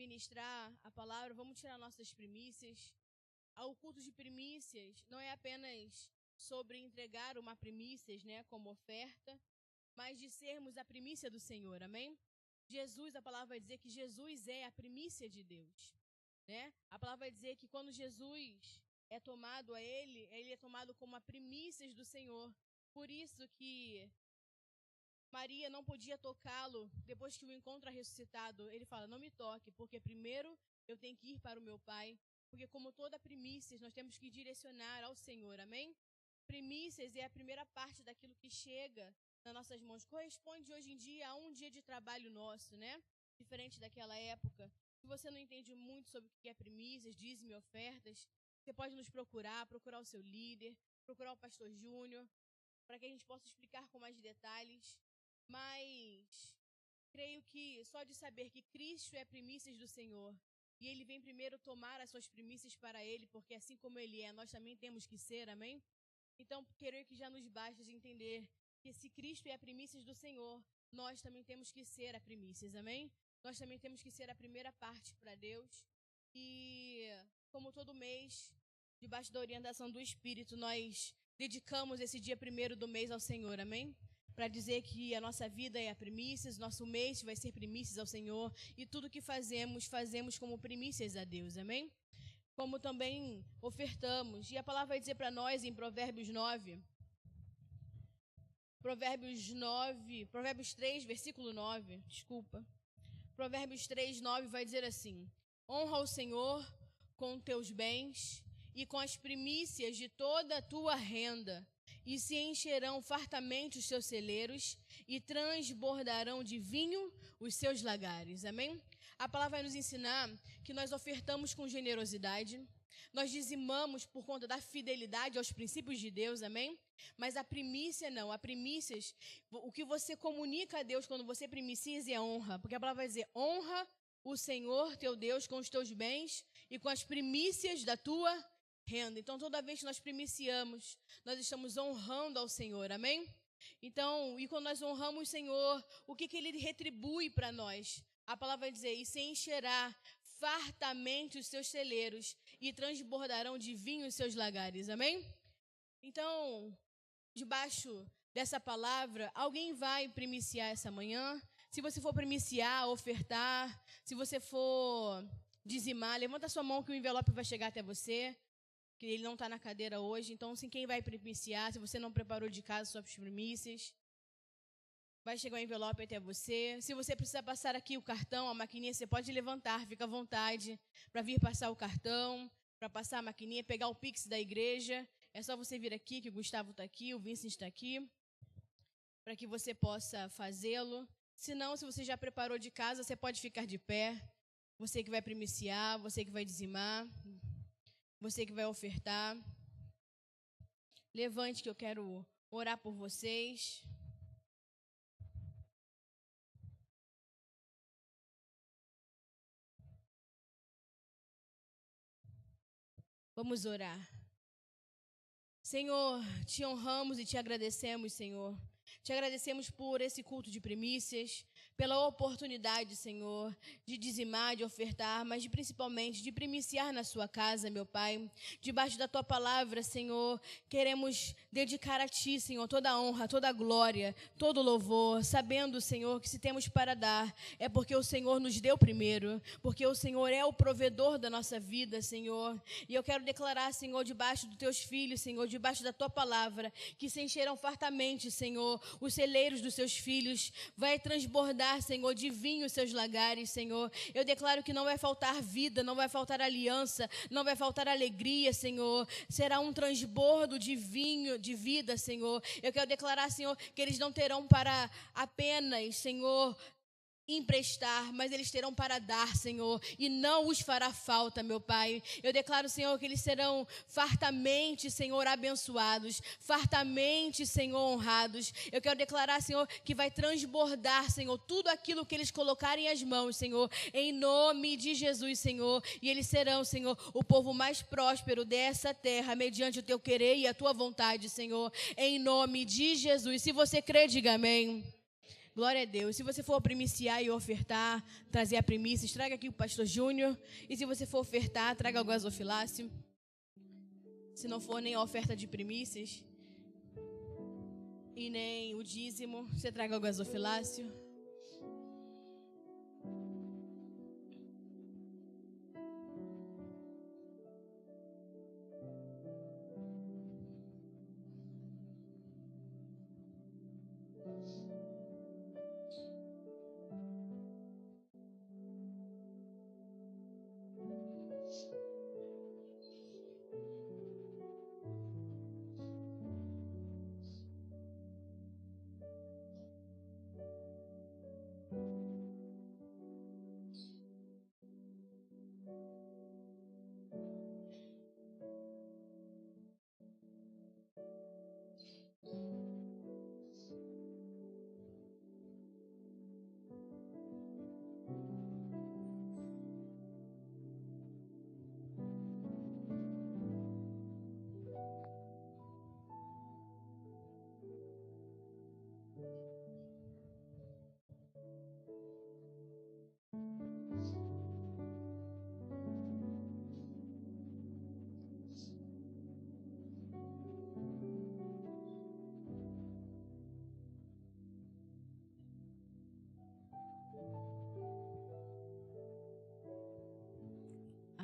ministrar a palavra, vamos tirar nossas primícias. O culto de primícias não é apenas sobre entregar uma primícias, né, como oferta, mas de sermos a primícia do Senhor, amém? Jesus, a palavra vai dizer que Jesus é a primícia de Deus, né? A palavra vai dizer que quando Jesus é tomado a Ele é tomado como a primícias do Senhor. Por isso que Maria não podia tocá-lo depois que o encontra ressuscitado. Ele fala, não me toque, porque primeiro eu tenho que ir para o meu Pai. Porque como toda primícias, nós temos que direcionar ao Senhor, amém? Primícias é a primeira parte daquilo que chega nas nossas mãos. Corresponde hoje em dia a um dia de trabalho nosso, né? Diferente daquela época. Se você não entende muito sobre o que é primícias, dízimo e ofertas, você pode nos procurar o seu líder, procurar o pastor Júnior, para que a gente possa explicar com mais detalhes. Mas creio que só de saber que Cristo é primícias do Senhor, e Ele vem primeiro tomar as suas primícias para Ele, porque assim como Ele é, nós também temos que ser, amém? Então, creio que já nos basta de entender que se Cristo é a primícias do Senhor, nós também temos que ser a primícias, amém? Nós também temos que ser a primeira parte para Deus. E como todo mês, debaixo da orientação do Espírito, nós dedicamos esse dia primeiro do mês ao Senhor, amém? Para dizer que a nossa vida é a primícias, nosso mês vai ser primícias ao Senhor, e tudo que fazemos como primícias a Deus, amém? Como também ofertamos, e a palavra vai dizer para nós em Provérbios 3, versículo 9, Provérbios 3, 9 vai dizer assim, honra o Senhor com teus bens e com as primícias de toda a tua renda, e se encherão fartamente os seus celeiros e transbordarão de vinho os seus lagares. Amém? A palavra vai nos ensinar que nós ofertamos com generosidade, nós dizimamos por conta da fidelidade aos princípios de Deus, amém? Mas a primícia não, a primícias, o que você comunica a Deus quando você primicia é honra, porque a palavra vai dizer, honra o Senhor teu Deus com os teus bens e com as primícias da tua renda. Então, toda vez que nós primiciamos, nós estamos honrando ao Senhor, amém? Então, e quando nós honramos o Senhor, o que Ele retribui para nós? A palavra vai dizer, e se encherá fartamente os seus celeiros e transbordarão de vinho os seus lagares, amém? Então, debaixo dessa palavra, alguém vai primiciar essa manhã? Se você for primiciar, ofertar, se você for dizimar, levanta sua mão que o envelope vai chegar até você, que ele não está na cadeira hoje. Então, assim, quem vai primiciar, se você não preparou de casa suas primícias, vai chegar o envelope até você. Se você precisar passar aqui o cartão, a maquininha, você pode levantar, fica à vontade para vir passar o cartão, para passar a maquininha, pegar o Pix da igreja. É só você vir aqui, que o Gustavo está aqui, o Vincent está aqui, para que você possa fazê-lo. Se não, se você já preparou de casa, você pode ficar de pé. Você que vai primiciar, você que vai dizimar, você que vai ofertar. Levante que eu quero orar por vocês. Vamos orar. Senhor, te honramos e te agradecemos, Senhor. Te agradecemos por esse culto de primícias, pela oportunidade, Senhor, de dizimar, de ofertar, mas principalmente de primiciar na sua casa, meu Pai. Debaixo da tua palavra, Senhor, queremos dedicar a ti, Senhor, toda a honra, toda a glória, todo o louvor, sabendo, Senhor, que se temos para dar, é porque o Senhor nos deu primeiro, porque o Senhor é o provedor da nossa vida, Senhor. E eu quero declarar, Senhor, debaixo dos teus filhos, Senhor, debaixo da tua palavra, que se encherão fartamente, Senhor, os celeiros dos seus filhos, vai transbordar, Senhor, de vinho os seus lagares, Senhor. Eu declaro que não vai faltar vida, não vai faltar aliança, não vai faltar alegria, Senhor. Será um transbordo de vinho, de vida, Senhor. Eu quero declarar, Senhor, que eles não terão para apenas, Senhor, emprestar, mas eles terão para dar, Senhor, e não os fará falta, meu Pai. Eu declaro, Senhor, que eles serão fartamente, Senhor, abençoados, fartamente, Senhor, honrados. Eu quero declarar, Senhor, que vai transbordar, Senhor, tudo aquilo que eles colocarem as mãos, Senhor, em nome de Jesus, Senhor, e eles serão, Senhor, o povo mais próspero dessa terra, mediante o teu querer e a tua vontade, Senhor, em nome de Jesus. Se você crê, diga amém. Glória a Deus. Se você for primiciar e ofertar, trazer a primícia, traga aqui o pastor Júnior. E se você for ofertar, traga o gasofilácio. Se não for nem a oferta de primícias e nem o dízimo, você traga o gasofilácio.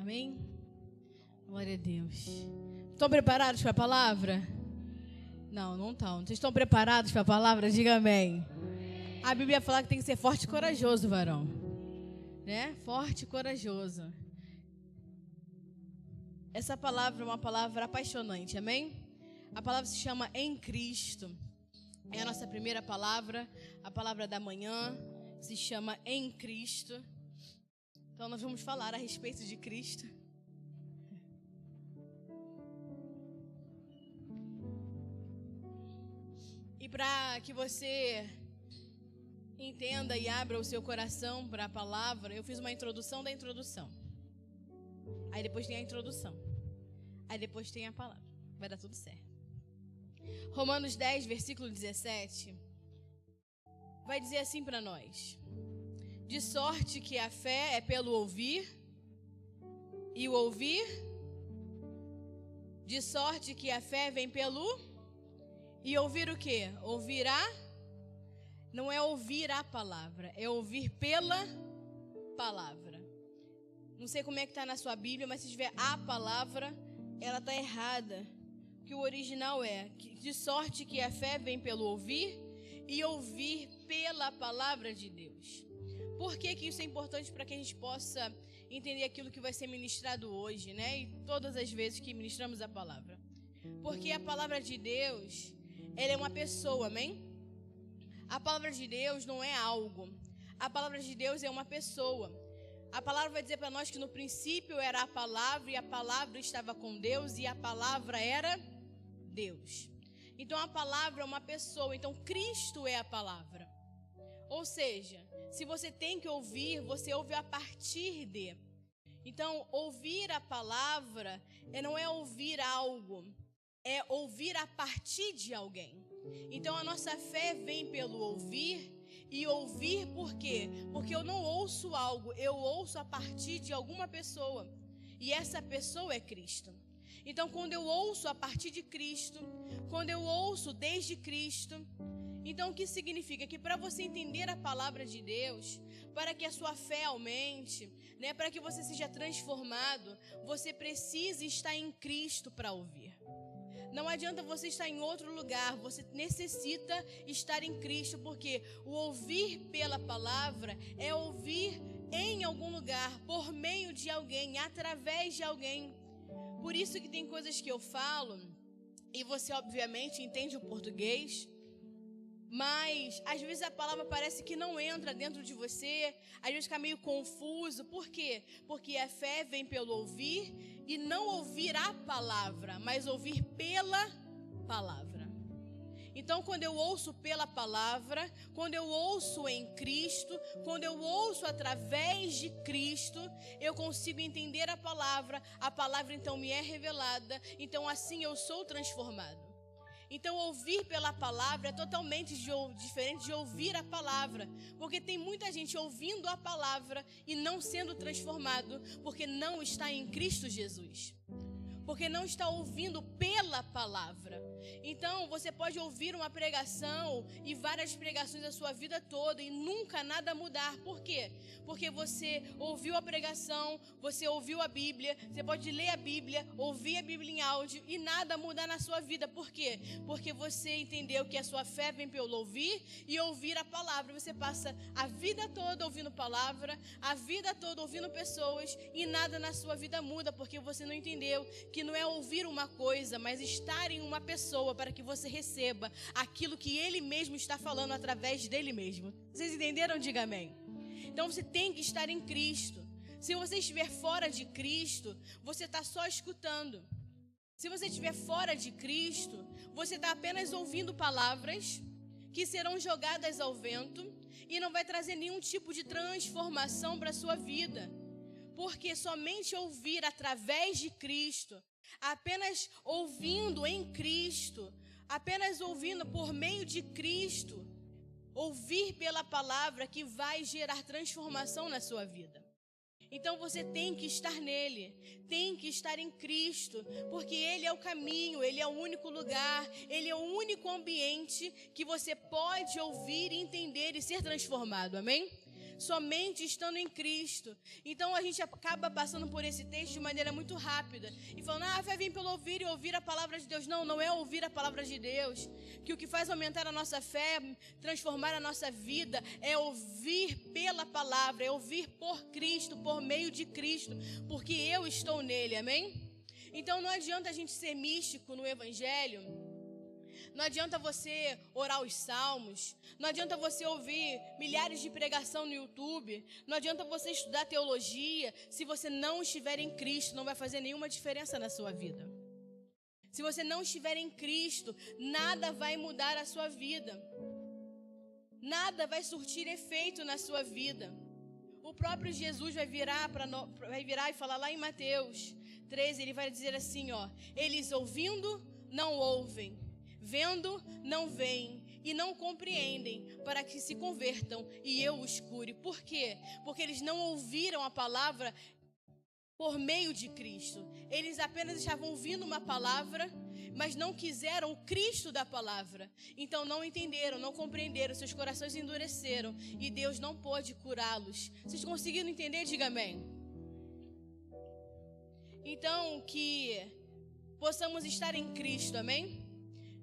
Amém? Glória a Deus. Estão preparados para a palavra? Não estão. Vocês estão preparados para a palavra? Diga amém. A Bíblia fala que tem que ser forte e corajoso, varão. Né? Forte e corajoso. Essa palavra é uma palavra apaixonante, amém? A palavra se chama Em Cristo. É a nossa primeira palavra, a palavra da manhã se chama Em Cristo. Então nós vamos falar a respeito de Cristo. E para que você entenda e abra o seu coração para a palavra, eu fiz uma introdução da introdução. Aí depois tem a introdução. Aí depois tem a palavra. Vai dar tudo certo. Romanos 10, versículo 17, vai dizer assim para nós: de sorte que a fé é pelo ouvir, e o ouvir, de sorte que a fé vem pelo, e ouvir o quê? Ouvirá, não é ouvir a palavra, é ouvir pela palavra. Não sei como é que está na sua Bíblia, mas se tiver a palavra, ela está errada. Que o original é, de sorte que a fé vem pelo ouvir, e ouvir pela palavra de Deus. Por que isso é importante? Para que a gente possa entender aquilo que vai ser ministrado hoje, né? E todas as vezes que ministramos a palavra. Porque a palavra de Deus, ela é uma pessoa, amém? A palavra de Deus não é algo. A palavra de Deus é uma pessoa. A palavra vai dizer para nós que no princípio era a palavra, e a palavra estava com Deus, e a palavra era Deus. Então a palavra é uma pessoa, então Cristo é a palavra. Ou seja, se você tem que ouvir, você ouve a partir de. Então, ouvir a palavra não é ouvir algo, é ouvir a partir de alguém. Então a nossa fé vem pelo ouvir, e ouvir por quê? Porque eu não ouço algo, eu ouço a partir de alguma pessoa, e essa pessoa é Cristo. Então, quando eu ouço a partir de Cristo, quando eu ouço desde Cristo, então o que significa? Que para você entender a palavra de Deus, para que a sua fé aumente, né, para que você seja transformado, você precisa estar em Cristo para ouvir. Não adianta você estar em outro lugar, você necessita estar em Cristo, porque o ouvir pela palavra é ouvir em algum lugar, por meio de alguém, através de alguém. Por isso que tem coisas que eu falo, e você obviamente entende o português, mas às vezes a palavra parece que não entra dentro de você, às vezes fica meio confuso. Por quê? Porque a fé vem pelo ouvir, e não ouvir a palavra, mas ouvir pela palavra. Então, quando eu ouço pela palavra, quando eu ouço em Cristo, quando eu ouço através de Cristo, eu consigo entender a palavra então me é revelada, então assim eu sou transformado. Então, ouvir pela palavra é totalmente diferente de ouvir a palavra. Porque tem muita gente ouvindo a palavra e não sendo transformado, porque não está em Cristo Jesus. Porque não está ouvindo pela palavra. Então, você pode ouvir uma pregação e várias pregações a sua vida toda e nunca nada mudar. Por quê? Porque você ouviu a pregação, você ouviu a Bíblia, você pode ler a Bíblia, ouvir a Bíblia em áudio e nada mudar na sua vida. Por quê? Porque você entendeu que a sua fé vem pelo ouvir e ouvir a palavra. Você passa a vida toda ouvindo palavra, a vida toda ouvindo pessoas e nada na sua vida muda, porque você não entendeu que não é ouvir uma coisa, mas estar em uma pessoa para que você receba aquilo que Ele mesmo está falando através dele mesmo. Vocês entenderam? Diga amém. Então você tem que estar em Cristo. Se você estiver fora de Cristo, você está só escutando. Se você estiver fora de Cristo, você está apenas ouvindo palavras que serão jogadas ao vento e não vai trazer nenhum tipo de transformação para a sua vida. Porque somente ouvir através de Cristo, apenas ouvindo em Cristo, apenas ouvindo por meio de Cristo, ouvir pela palavra que vai gerar transformação na sua vida. Então você tem que estar nele, tem que estar em Cristo, porque Ele é o caminho, Ele é o único lugar, Ele é o único ambiente que você pode ouvir, entender e ser transformado, amém? Somente estando em Cristo. Então a gente acaba passando por esse texto de maneira muito rápida e falando, a fé vem pelo ouvir e ouvir a palavra de Deus. Não, não é ouvir a palavra de Deus, que o que faz aumentar a nossa fé, transformar a nossa vida, é ouvir pela palavra, é ouvir por Cristo, por meio de Cristo, porque eu estou nele, amém? Então não adianta a gente ser místico no Evangelho. Não adianta você orar os salmos, não adianta você ouvir milhares de pregação no YouTube, não adianta você estudar teologia, se você não estiver em Cristo, não vai fazer nenhuma diferença na sua vida. Se você não estiver em Cristo, nada vai mudar a sua vida, nada vai surtir efeito na sua vida. O próprio Jesus vai virar e falar lá em Mateus 13, ele vai dizer assim, eles ouvindo, não ouvem. Vendo, não veem e não compreendem, para que se convertam e eu os cure. Por quê? Porque eles não ouviram a palavra por meio de Cristo. Eles apenas estavam ouvindo uma palavra, mas não quiseram o Cristo da palavra. Então não entenderam, não compreenderam, seus corações endureceram e Deus não pôde curá-los. Vocês conseguiram entender? Diga amém. Então que possamos estar em Cristo, amém?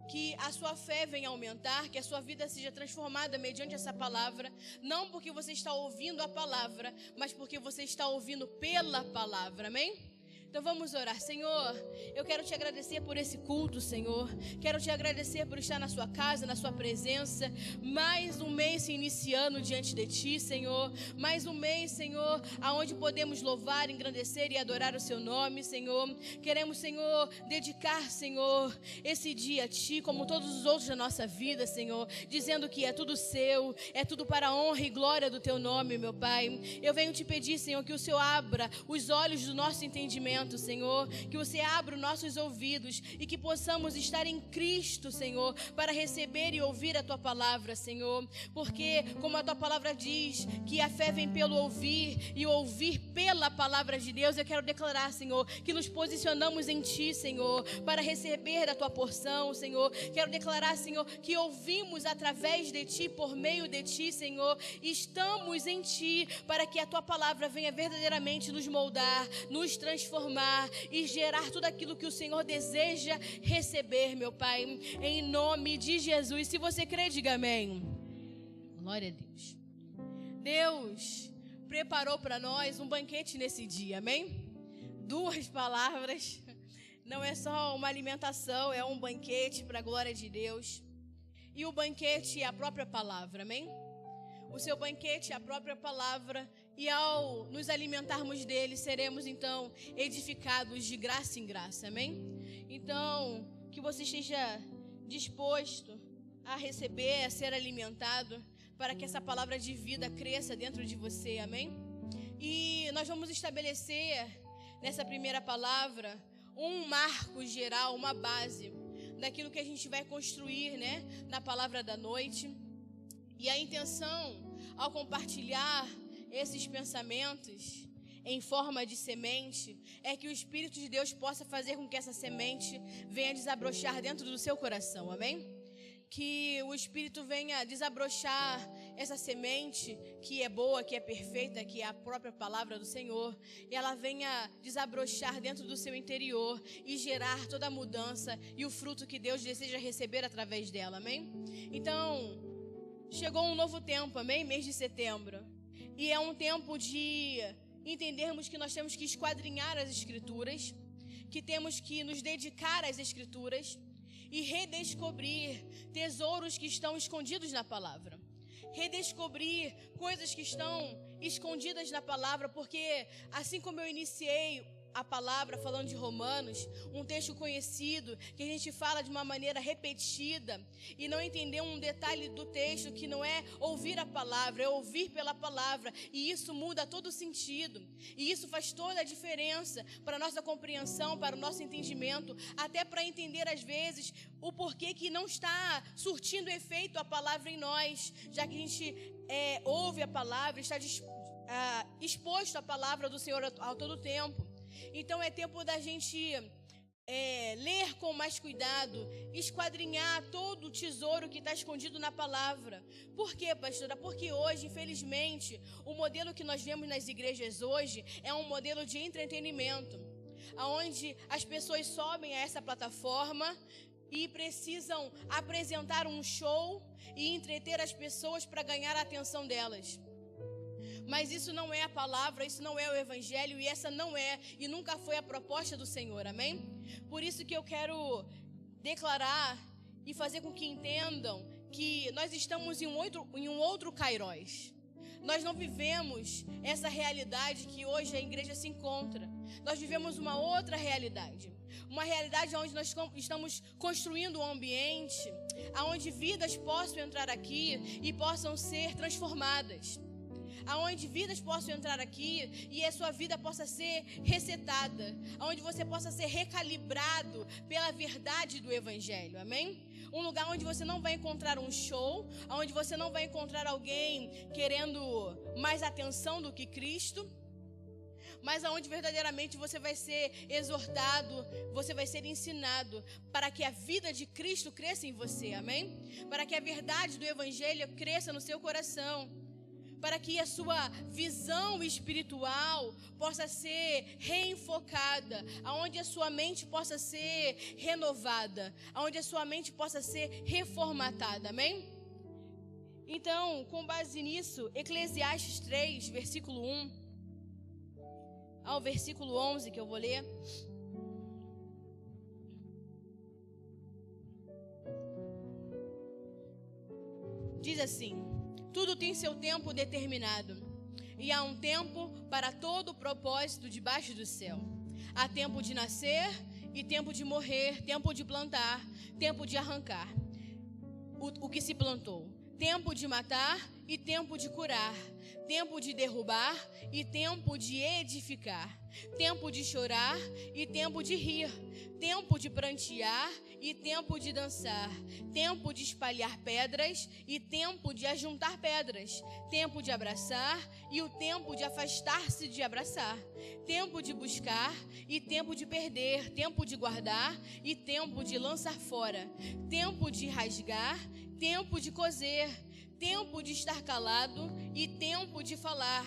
Que a sua fé venha aumentar, que a sua vida seja transformada mediante essa palavra, não porque você está ouvindo a palavra, mas porque você está ouvindo pela palavra, amém? Então vamos orar. Senhor, eu quero te agradecer por esse culto, Senhor. Quero te agradecer por estar na sua casa, na sua presença. Mais um mês se iniciando diante de ti, Senhor. Mais um mês, Senhor, aonde podemos louvar, engrandecer e adorar o seu nome, Senhor. Queremos, Senhor, dedicar, Senhor, esse dia a ti, como todos os outros da nossa vida, Senhor. Dizendo que é tudo seu, é tudo para a honra e glória do teu nome, meu Pai. Eu venho te pedir, Senhor, que o Senhor abra os olhos do nosso entendimento, Senhor, que você abra os nossos ouvidos e que possamos estar em Cristo, Senhor, para receber e ouvir a tua palavra, Senhor, porque como a tua palavra diz que a fé vem pelo ouvir e ouvir pela palavra de Deus, eu quero declarar, Senhor, que nos posicionamos em ti, Senhor, para receber a tua porção, Senhor. Quero declarar, Senhor, que ouvimos através de ti, por meio de ti, Senhor, estamos em ti para que a tua palavra venha verdadeiramente nos moldar, nos transformar e gerar tudo aquilo que o Senhor deseja receber, meu Pai, em nome de Jesus. Se você crê, diga amém. Glória a Deus. Deus preparou para nós um banquete nesse dia, amém? 2 palavras, não é só uma alimentação, é um banquete para a glória de Deus. E o banquete é a própria palavra, amém? O seu banquete é a própria palavra, e ao nos alimentarmos dele, seremos então edificados de graça em graça, amém? Então, que você esteja disposto a receber, a ser alimentado, para que essa palavra de vida cresça dentro de você, amém? E nós vamos estabelecer nessa primeira palavra um marco geral, uma base. daquilo que a gente vai construir, né, na palavra da noite. E a intenção, ao compartilhar esses pensamentos em forma de semente, é que o Espírito de Deus possa fazer com que essa semente venha desabrochar dentro do seu coração, amém? Que o Espírito venha desabrochar essa semente que é boa, que é perfeita, que é a própria palavra do Senhor, e ela venha desabrochar dentro do seu interior e gerar toda a mudança e o fruto que Deus deseja receber através dela, amém? Então, chegou um novo tempo, amém? Mês de setembro, e é um tempo de entendermos que nós temos que esquadrinhar as Escrituras, que temos que nos dedicar às Escrituras e redescobrir tesouros que estão escondidos na palavra. Redescobrir coisas que estão escondidas na palavra, porque assim como eu iniciei a palavra falando de Romanos, um texto conhecido, que a gente fala de uma maneira repetida e não entendeu um detalhe do texto que não é ouvir a palavra, é ouvir pela palavra, e isso muda todo o sentido, e isso faz toda a diferença para a nossa compreensão, para o nosso entendimento, até para entender às vezes o porquê que não está surtindo efeito a palavra em nós, já que a gente ouve a palavra, está exposto à palavra do Senhor a todo tempo. Então é tempo da gente ler com mais cuidado, esquadrinhar todo o tesouro que está escondido na palavra. Por quê, pastora? Porque hoje, infelizmente, o modelo que nós vemos nas igrejas hoje é um modelo de entretenimento, onde as pessoas sobem a essa plataforma e precisam apresentar um show e entreter as pessoas para ganhar a atenção delas. Mas isso não é a palavra, isso não é o evangelho, e essa não é e nunca foi a proposta do Senhor, amém? Por isso que eu quero declarar e fazer com que entendam que nós estamos em um outro Kairos. Nós não vivemos essa realidade que hoje a igreja se encontra. Nós vivemos uma outra realidade. Uma realidade onde nós estamos construindo um ambiente onde vidas possam entrar aqui e possam ser transformadas. Aonde vidas possam entrar aqui e a sua vida possa ser resetada, aonde você possa ser recalibrado pela verdade do evangelho, amém? Um lugar onde você não vai encontrar um show, onde você não vai encontrar alguém querendo mais atenção do que Cristo, mas aonde verdadeiramente você vai ser exortado, você vai ser ensinado para que a vida de Cristo cresça em você, amém? Para que a verdade do evangelho cresça no seu coração, para que a sua visão espiritual possa ser reenfocada, aonde a sua mente possa ser renovada, aonde a sua mente possa ser reformatada, amém? Então, com base nisso, Eclesiastes 3, versículo 1 ao versículo 11, que eu vou ler. Diz assim: tudo tem seu tempo determinado, e há um tempo para todo o propósito debaixo do céu. Há tempo de nascer e tempo de morrer, tempo de plantar, tempo de arrancar o que se plantou, tempo de matar e tempo de curar, tempo de derrubar e tempo de edificar, tempo de chorar e tempo de rir, tempo de prantear e tempo de dançar, tempo de espalhar pedras e tempo de ajuntar pedras, tempo de abraçar e o tempo de afastar-se de abraçar, tempo de buscar e tempo de perder, tempo de guardar e tempo de lançar fora, tempo de rasgar, tempo de coser, tempo de estar calado e tempo de falar,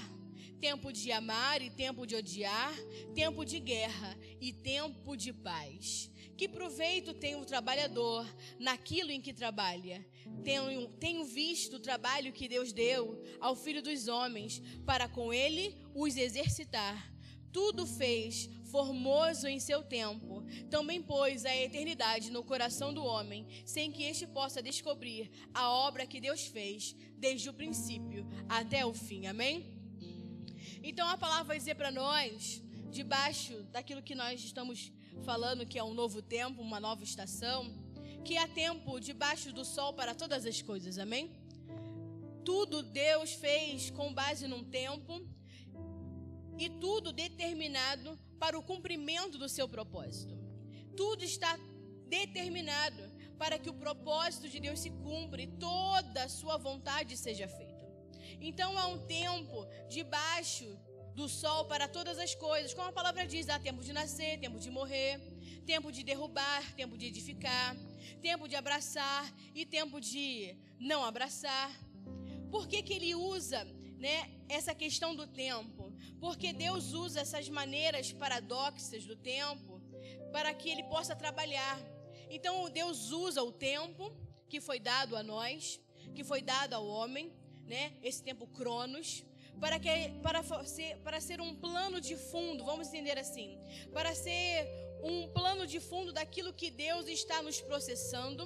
tempo de amar e tempo de odiar, tempo de guerra e tempo de paz. Que proveito tem o trabalhador naquilo em que trabalha? Tenho visto o trabalho que Deus deu ao Filho dos homens para com ele os exercitar. Tudo fez formoso em seu tempo. Também pôs a eternidade no coração do homem, sem que este possa descobrir a obra que Deus fez desde o princípio até o fim. Amém? Então a palavra vai dizer para nós, debaixo daquilo que nós estamos falando, que é um novo tempo, uma nova estação, que há tempo debaixo do sol para todas as coisas. Amém? Tudo Deus fez com base num tempo e tudo determinado para o cumprimento do seu propósito. Tudo está determinado para que o propósito de Deus se cumpra e toda a sua vontade seja feita. Então há um tempo debaixo do sol para todas as coisas, como a palavra diz, há tempo de nascer, tempo de morrer, tempo de derrubar, tempo de edificar, tempo de abraçar e tempo de não abraçar. Por que ele usa, essa questão do tempo? Porque Deus usa essas maneiras paradoxas do tempo para que ele possa trabalhar. Então Deus usa o tempo que foi dado a nós, que foi dado ao homem, esse tempo cronos, para ser um plano de fundo, vamos entender assim, para ser um plano de fundo daquilo que Deus está nos processando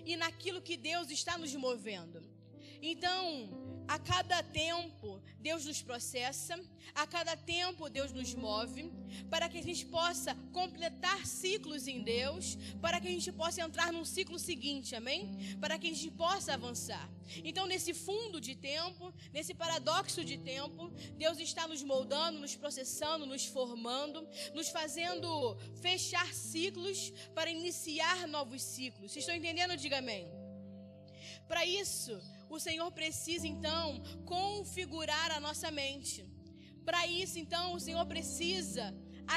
e naquilo que Deus está nos movendo. Então, a cada tempo, Deus nos processa, a cada tempo, Deus nos move, para que a gente possa completar ciclos em Deus, para que a gente possa entrar num ciclo seguinte, amém? Para que a gente possa avançar. Então, nesse fundo de tempo, nesse paradoxo de tempo, Deus está nos moldando, nos processando, nos formando, nos fazendo fechar ciclos para iniciar novos ciclos. Vocês estão entendendo? Diga amém. Para isso, o Senhor precisa, então, configurar a nossa mente. Para isso, então, o Senhor precisa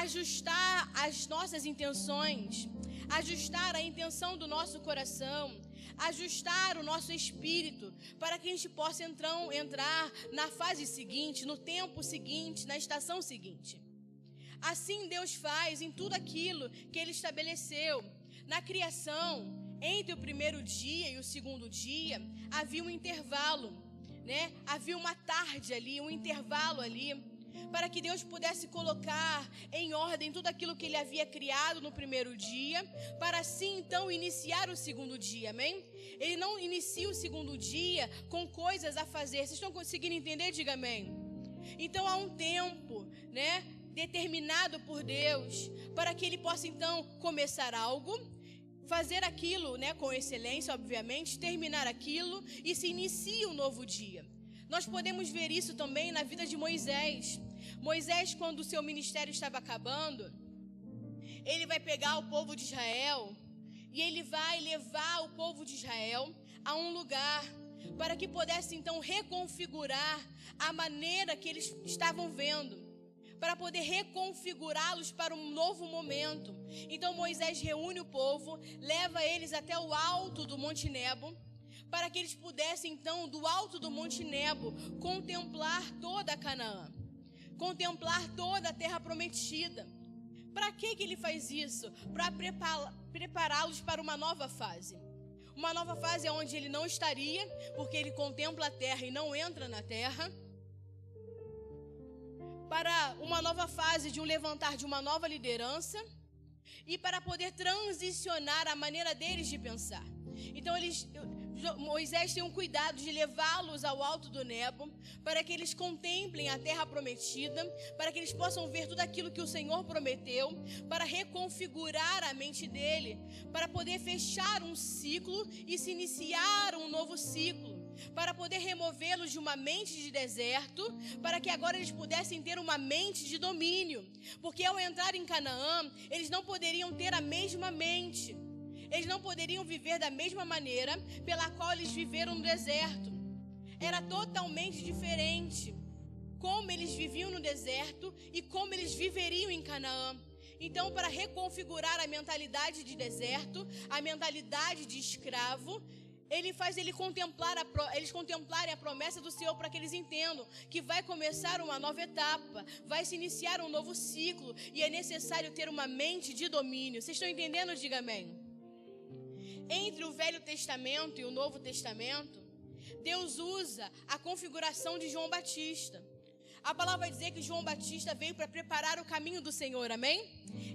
ajustar as nossas intenções, ajustar a intenção do nosso coração, ajustar o nosso espírito, para que a gente possa, então, entrar na fase seguinte, no tempo seguinte, na estação seguinte. Assim Deus faz em tudo aquilo que Ele estabeleceu. Na criação, entre o primeiro dia e o segundo dia, havia um intervalo, Havia uma tarde ali, um intervalo ali, para que Deus pudesse colocar em ordem tudo aquilo que Ele havia criado no primeiro dia, para assim, então, iniciar o segundo dia, amém? Ele não inicia o segundo dia com coisas a fazer. Vocês estão conseguindo entender? Diga amém. Então, há um tempo, determinado por Deus, para que Ele possa, então, começar algo, fazer aquilo, com excelência, obviamente, terminar aquilo e se inicia um novo dia. Nós podemos ver isso também na vida de Moisés. Moisés, quando o seu ministério estava acabando, ele vai pegar o povo de Israel e ele vai levar o povo de Israel a um lugar para que pudesse, então, reconfigurar a maneira que eles estavam vendo, para poder reconfigurá-los para um novo momento. Então Moisés reúne o povo, leva eles até o alto do Monte Nebo, para que eles pudessem então, do alto do Monte Nebo, contemplar toda a Canaã, contemplar toda a terra prometida. Para que ele faz isso? Para prepará-los para uma nova fase. Uma nova fase onde ele não estaria, porque ele contempla a terra e não entra na terra. Para uma nova fase de um levantar de uma nova liderança e para poder transicionar a maneira deles de pensar. Então Moisés tem um cuidado de levá-los ao alto do Nebo, para que eles contemplem a terra prometida, para que eles possam ver tudo aquilo que o Senhor prometeu, para reconfigurar a mente dele, para poder fechar um ciclo e se iniciar um novo ciclo, para poder removê-los de uma mente de deserto, para que agora eles pudessem ter uma mente de domínio, porque ao entrar em Canaã, eles não poderiam ter a mesma mente, eles não poderiam viver da mesma maneira pela qual eles viveram no deserto. Era totalmente diferente como eles viviam no deserto e como eles viveriam em Canaã. Então, para reconfigurar a mentalidade de deserto, a mentalidade de escravo, ele faz eles contemplarem a promessa do Senhor, para que eles entendam que vai começar uma nova etapa, vai se iniciar um novo ciclo e é necessário ter uma mente de domínio. Vocês estão entendendo? Diga amém. Entre o Velho Testamento e o Novo Testamento, Deus usa a configuração de João Batista. A palavra vai dizer que João Batista veio para preparar o caminho do Senhor, amém?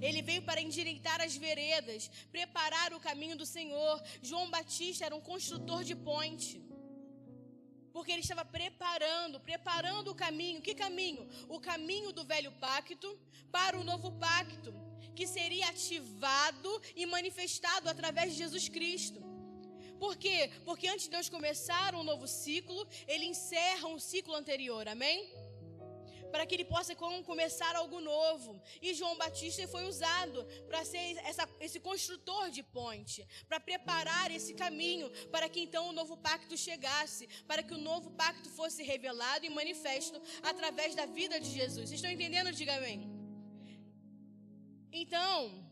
Ele veio para endireitar as veredas, preparar o caminho do Senhor. João Batista era um construtor de ponte, porque ele estava preparando o caminho. Que caminho? O caminho do velho pacto para o novo pacto, que seria ativado e manifestado através de Jesus Cristo. Por quê? Porque antes de Deus começar um novo ciclo, Ele encerra um ciclo anterior, amém? para que ele possa começar algo novo. E João Batista foi usado para ser esse construtor de ponte, para preparar esse caminho, para que então o novo pacto chegasse, para que o novo pacto fosse revelado e manifesto através da vida de Jesus. Vocês estão entendendo? Diga amém. Então,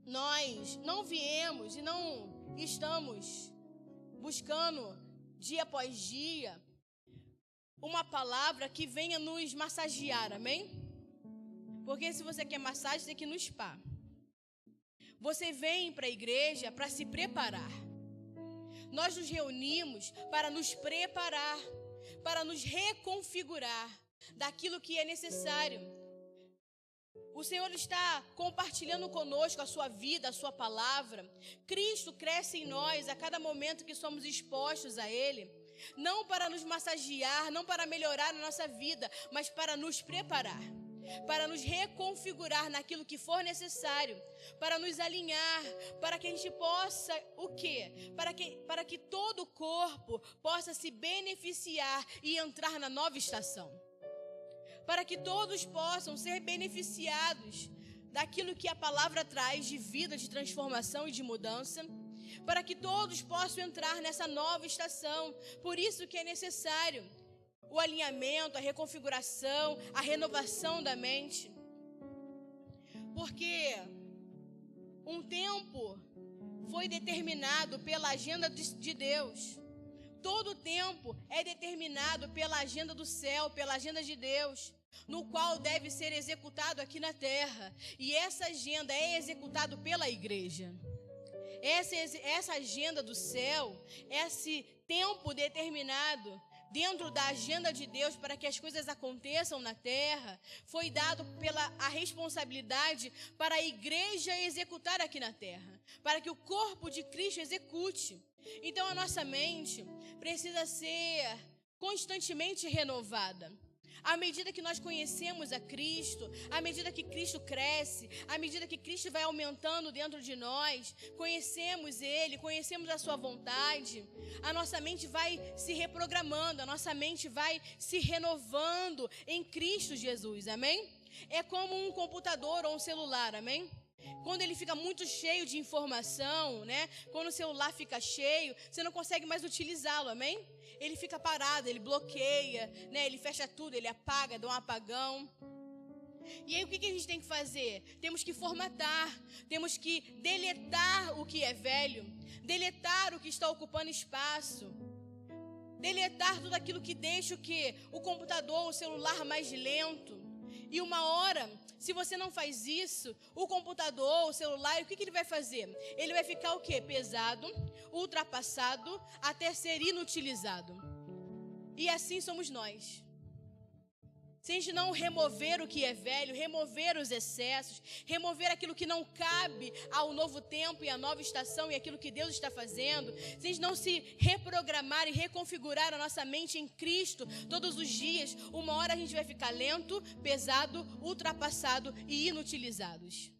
nós não viemos e não estamos buscando dia após dia uma palavra que venha nos massagear, amém? Porque se você quer massagem, tem que ir no spa. Você vem para a igreja para se preparar. Nós nos reunimos para nos preparar, para nos reconfigurar daquilo que é necessário. O Senhor está compartilhando conosco a sua vida, a sua palavra. Cristo cresce em nós a cada momento que somos expostos a Ele. Não para nos massagear, não para melhorar a nossa vida, mas para nos preparar, para nos reconfigurar naquilo que for necessário, para nos alinhar, para que a gente possa, o quê? Para que todo o corpo possa se beneficiar e entrar na nova estação. Para que todos possam ser beneficiados daquilo que a palavra traz de vida, de transformação e de mudança, para que todos possam entrar nessa nova estação. Por isso que é necessário o alinhamento, a reconfiguração, a renovação da mente. Porque um tempo foi determinado pela agenda de Deus. Todo tempo é determinado pela agenda do céu, pela agenda de Deus, no qual deve ser executado aqui na terra. E essa agenda é executada pela igreja. Essa agenda do céu, esse tempo determinado dentro da agenda de Deus para que as coisas aconteçam na terra, foi dado a responsabilidade para a igreja executar aqui na terra, para que o corpo de Cristo execute. Então a nossa mente precisa ser constantemente renovada. À medida que nós conhecemos a Cristo, à medida que Cristo cresce, à medida que Cristo vai aumentando dentro de nós, conhecemos Ele, conhecemos a sua vontade, a nossa mente vai se reprogramando, a nossa mente vai se renovando em Cristo Jesus, amém? É como um computador ou um celular, amém? Quando ele fica muito cheio de informação, né? Quando o celular fica cheio, você não consegue mais utilizá-lo, amém? Ele fica parado, ele bloqueia, né? Ele fecha tudo, ele apaga, dá um apagão. E aí o que a gente tem que fazer? Temos que formatar, temos que deletar o que é velho, deletar o que está ocupando espaço, deletar tudo aquilo que deixa o computador, o celular mais lento. E uma hora, se você não faz isso, o computador, o celular, o que ele vai fazer? Ele vai ficar o quê? Pesado, ultrapassado, até ser inutilizado. E assim somos nós. Se a gente não remover o que é velho, remover os excessos, remover aquilo que não cabe ao novo tempo e à nova estação e aquilo que Deus está fazendo, se a gente não se reprogramar e reconfigurar a nossa mente em Cristo todos os dias, uma hora a gente vai ficar lento, pesado, ultrapassado e inutilizados.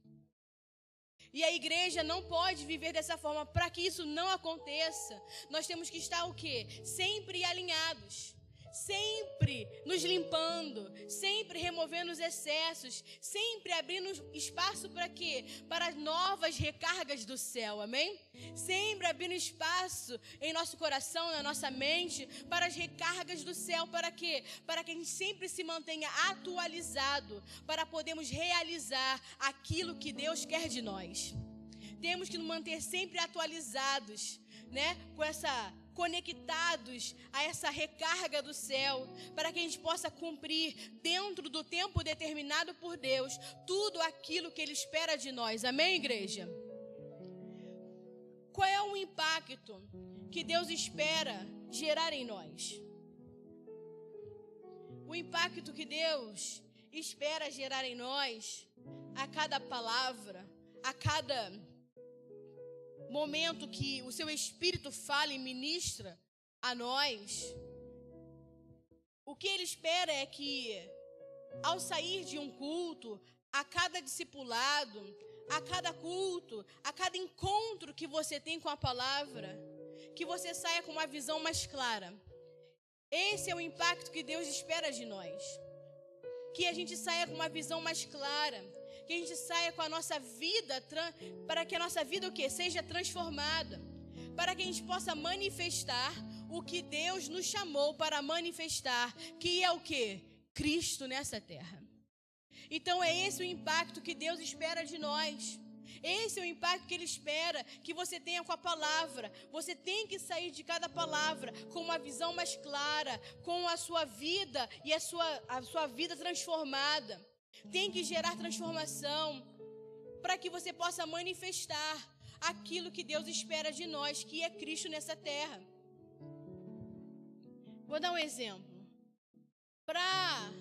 E a igreja não pode viver dessa forma. Para que isso não aconteça, nós temos que estar o quê? Sempre alinhados. Sempre nos limpando, sempre removendo os excessos, sempre abrindo espaço para quê? Para novas recargas do céu, amém? Sempre abrindo espaço em nosso coração, na nossa mente, para as recargas do céu, para quê? Para que a gente sempre se mantenha atualizado, para podermos realizar aquilo que Deus quer de nós. Temos que nos manter sempre atualizados, né? Conectados a essa recarga do céu, para que a gente possa cumprir dentro do tempo determinado por Deus tudo aquilo que Ele espera de nós, amém, igreja? Qual é o impacto que Deus espera gerar em nós? O impacto que Deus espera gerar em nós, a cada palavra, a cada momento que o seu Espírito fala e ministra a nós, o que Ele espera é que, ao sair de um culto, a cada discipulado, a cada culto, a cada encontro que você tem com a palavra, que você saia com uma visão mais clara. Esse é o impacto que Deus espera de nós. que a gente saia com uma visão mais clara, que a gente saia com a nossa vida, para que a nossa vida o quê? Seja transformada, para que a gente possa manifestar o que Deus nos chamou para manifestar, que é o quê? Cristo nessa terra. Então é esse o impacto que Deus espera de nós. Esse é o impacto que Ele espera que você tenha com a palavra. Você tem que sair de cada palavra com uma visão mais clara, com a sua vida e a sua vida transformada. Tem que gerar transformação para que você possa manifestar aquilo que Deus espera de nós, que é Cristo nessa terra. Vou dar um exemplo. Para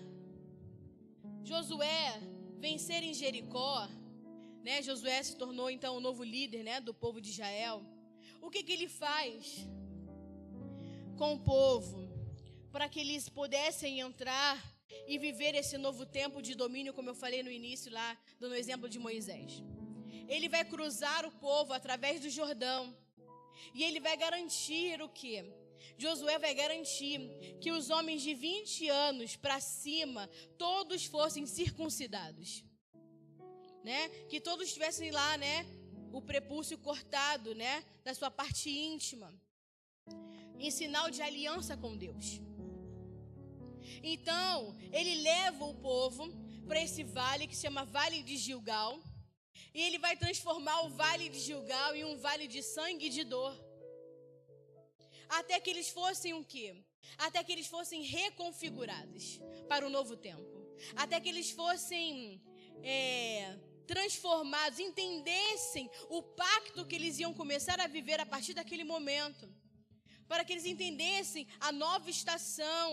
Josué vencer em Jericó, né? Josué se tornou então o novo líder, né, do povo de Israel. O que ele faz com o povo para que eles pudessem entrar e viver esse novo tempo de domínio, como eu falei no início lá, dando o exemplo de Moisés? Ele vai cruzar o povo através do Jordão e ele vai garantir o quê? Josué vai garantir que os homens de 20 anos para cima, todos fossem circuncidados, né? Que todos tivessem lá, né, o prepúcio cortado, né, da sua parte íntima, em sinal de aliança com Deus. Então, ele leva o povo para esse vale que se chama Vale de Gilgal, e ele vai transformar o Vale de Gilgal em um vale de sangue e de dor. Até que eles fossem o quê? Até que eles fossem reconfigurados para o novo tempo. Até que eles fossem transformados, entendessem o pacto que eles iam começar a viver a partir daquele momento. Para que eles entendessem a nova estação.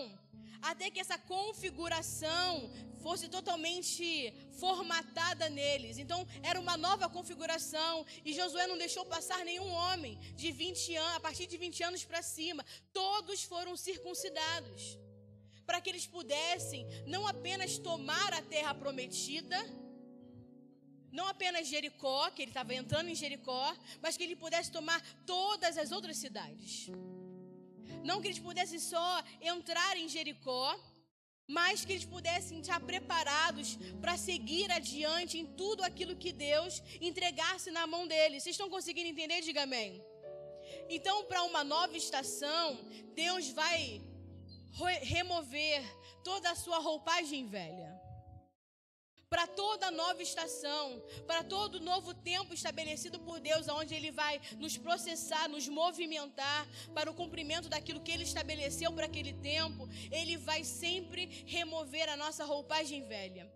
Até que essa configuração fosse totalmente formatada neles. Então, era uma nova configuração. E Josué não deixou passar nenhum homem de 20 anos, a partir de 20 anos para cima. Todos foram circuncidados. Para que eles pudessem não apenas tomar a terra prometida, não apenas Jericó, que ele estava entrando em Jericó, mas que ele pudesse tomar todas as outras cidades. Não que eles pudessem só entrar em Jericó, mas que eles pudessem estar preparados para seguir adiante em tudo aquilo que Deus entregasse na mão deles. Vocês estão conseguindo entender? Diga amém. Então, para uma nova estação, Deus vai remover toda a sua roupagem velha. Para toda nova estação, para todo novo tempo estabelecido por Deus, onde Ele vai nos processar, nos movimentar para o cumprimento daquilo que Ele estabeleceu para aquele tempo, Ele vai sempre remover a nossa roupagem velha.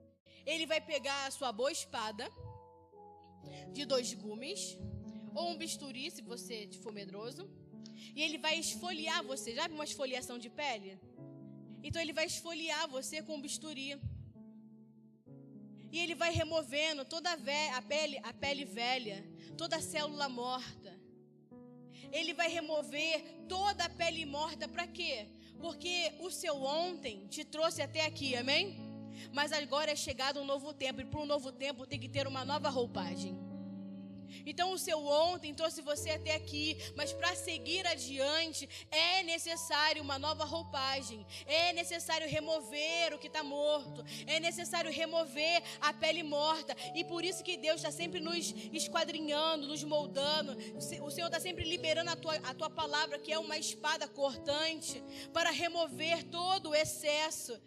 Ele vai pegar a sua boa espada de 2 gumes, ou um bisturi, se você for medroso, e Ele vai esfoliar você. Já viu uma esfoliação de pele? Então Ele vai esfoliar você com um bisturi. E Ele vai removendo toda a pele velha, toda a célula morta. Ele vai remover toda a pele morta. Para quê? Porque o seu ontem te trouxe até aqui, amém? Mas agora é chegado um novo tempo. E para um novo tempo tem que ter uma nova roupagem. Então o seu ontem trouxe você até aqui, mas para seguir adiante é necessário uma nova roupagem, é necessário remover o que está morto, é necessário remover a pele morta. E por isso que Deus está sempre nos esquadrinhando, nos moldando. O Senhor está sempre liberando a tua palavra, que é uma espada cortante, para remover todo o excesso.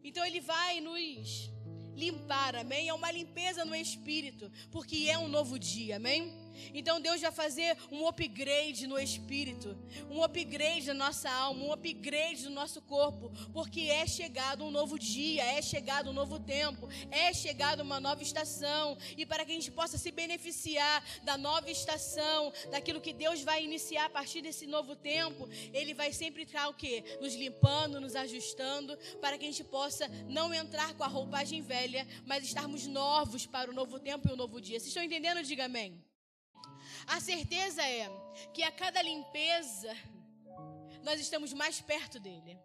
Então Ele vai nos limpar, amém? É uma limpeza no espírito, porque é um novo dia, amém? Então Deus vai fazer um upgrade no espírito, um upgrade na nossa alma, um upgrade no nosso corpo, porque é chegado um novo dia, é chegado um novo tempo, é chegado uma nova estação. E para que a gente possa se beneficiar da nova estação, daquilo que Deus vai iniciar a partir desse novo tempo, Ele vai sempre estar o quê? Nos limpando, nos ajustando, para que a gente possa não entrar com a roupagem velha, mas estarmos novos para o novo tempo e o novo dia. Vocês estão entendendo? Diga amém. A certeza é que a cada limpeza, nós estamos mais perto dele.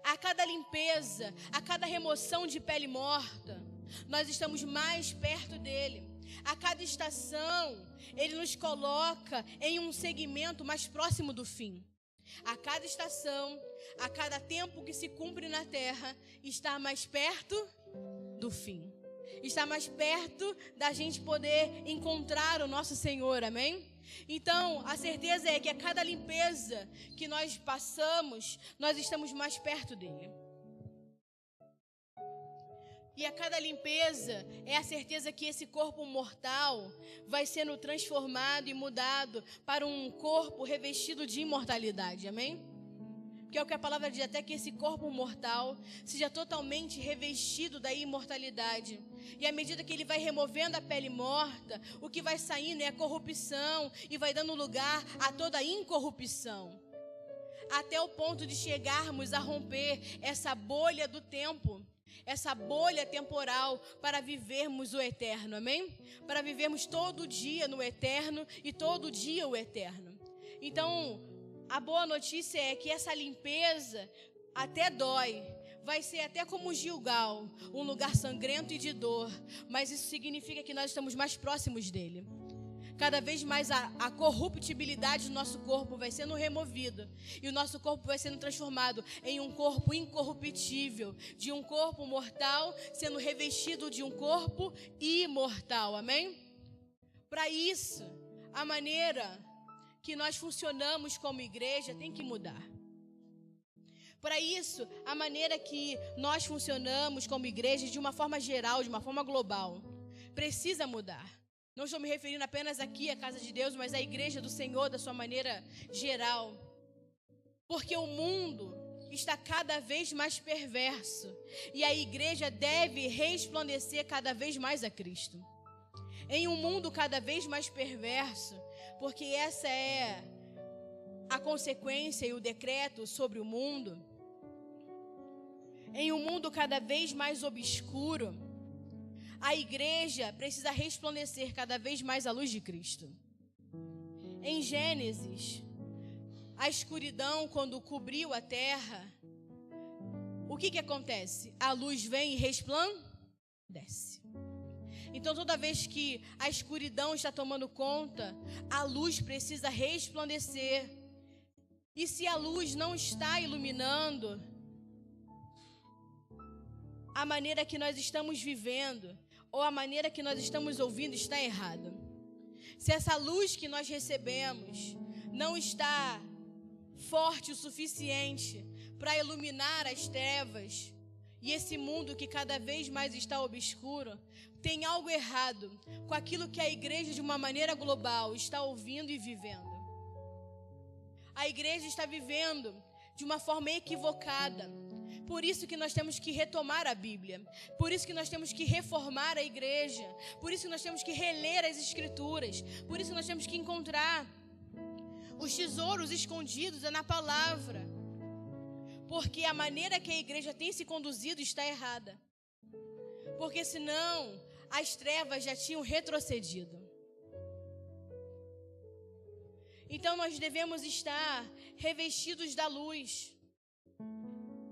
A cada limpeza, a cada remoção de pele morta, nós estamos mais perto dele. A cada estação, ele nos coloca em um segmento mais próximo do fim. A cada estação, a cada tempo que se cumpre na terra, está mais perto do fim. Está mais perto da gente poder encontrar o nosso Senhor, amém? Então, a certeza é que a cada limpeza que nós passamos, nós estamos mais perto dele. E a cada limpeza é a certeza que esse corpo mortal vai sendo transformado e mudado para um corpo revestido de imortalidade, amém? Porque é o que a palavra diz, até que esse corpo mortal seja totalmente revestido da imortalidade. E à medida que ele vai removendo a pele morta, o que vai saindo é a corrupção e vai dando lugar a toda a incorrupção. Até o ponto de chegarmos a romper essa bolha do tempo, essa bolha temporal, para vivermos o eterno, amém? Para vivermos todo dia no eterno e todo dia o eterno. Então, a boa notícia é que essa limpeza até dói, vai ser até como Gilgal, um lugar sangrento e de dor, mas isso significa que nós estamos mais próximos dele. Cada vez mais a corruptibilidade do nosso corpo vai sendo removida e o nosso corpo vai sendo transformado em um corpo incorruptível, de um corpo mortal sendo revestido de um corpo imortal, amém? Para isso, a maneira que nós funcionamos como igreja tem que mudar. Para isso, a maneira que nós funcionamos como igreja de uma forma geral, de uma forma global, precisa mudar. Não estou me referindo apenas aqui à casa de Deus, mas à igreja do Senhor, da sua maneira geral. Porque o mundo está cada vez mais perverso e a igreja deve resplandecer cada vez mais a Cristo. Em um mundo cada vez mais perverso, porque essa é a consequência e o decreto sobre o mundo. Em um mundo cada vez mais obscuro, a igreja precisa resplandecer cada vez mais a luz de Cristo. Em Gênesis, a escuridão, quando cobriu a terra, o que acontece? A luz vem e resplandece. Então, toda vez que a escuridão está tomando conta, a luz precisa resplandecer. E se a luz não está iluminando a maneira que nós estamos vivendo, ou a maneira que nós estamos ouvindo, está errada. Se essa luz que nós recebemos não está forte o suficiente para iluminar as trevas e esse mundo que cada vez mais está obscuro, tem algo errado com aquilo que a igreja, de uma maneira global, está ouvindo e vivendo. A igreja está vivendo de uma forma equivocada. Por isso que nós temos que retomar a Bíblia. Por isso que nós temos que reformar a igreja. Por isso que nós temos que reler as Escrituras. Por isso que nós temos que encontrar os tesouros escondidos na palavra. Porque a maneira que a igreja tem se conduzido está errada. Porque senão as trevas já tinham retrocedido. Então nós devemos estar revestidos da luz.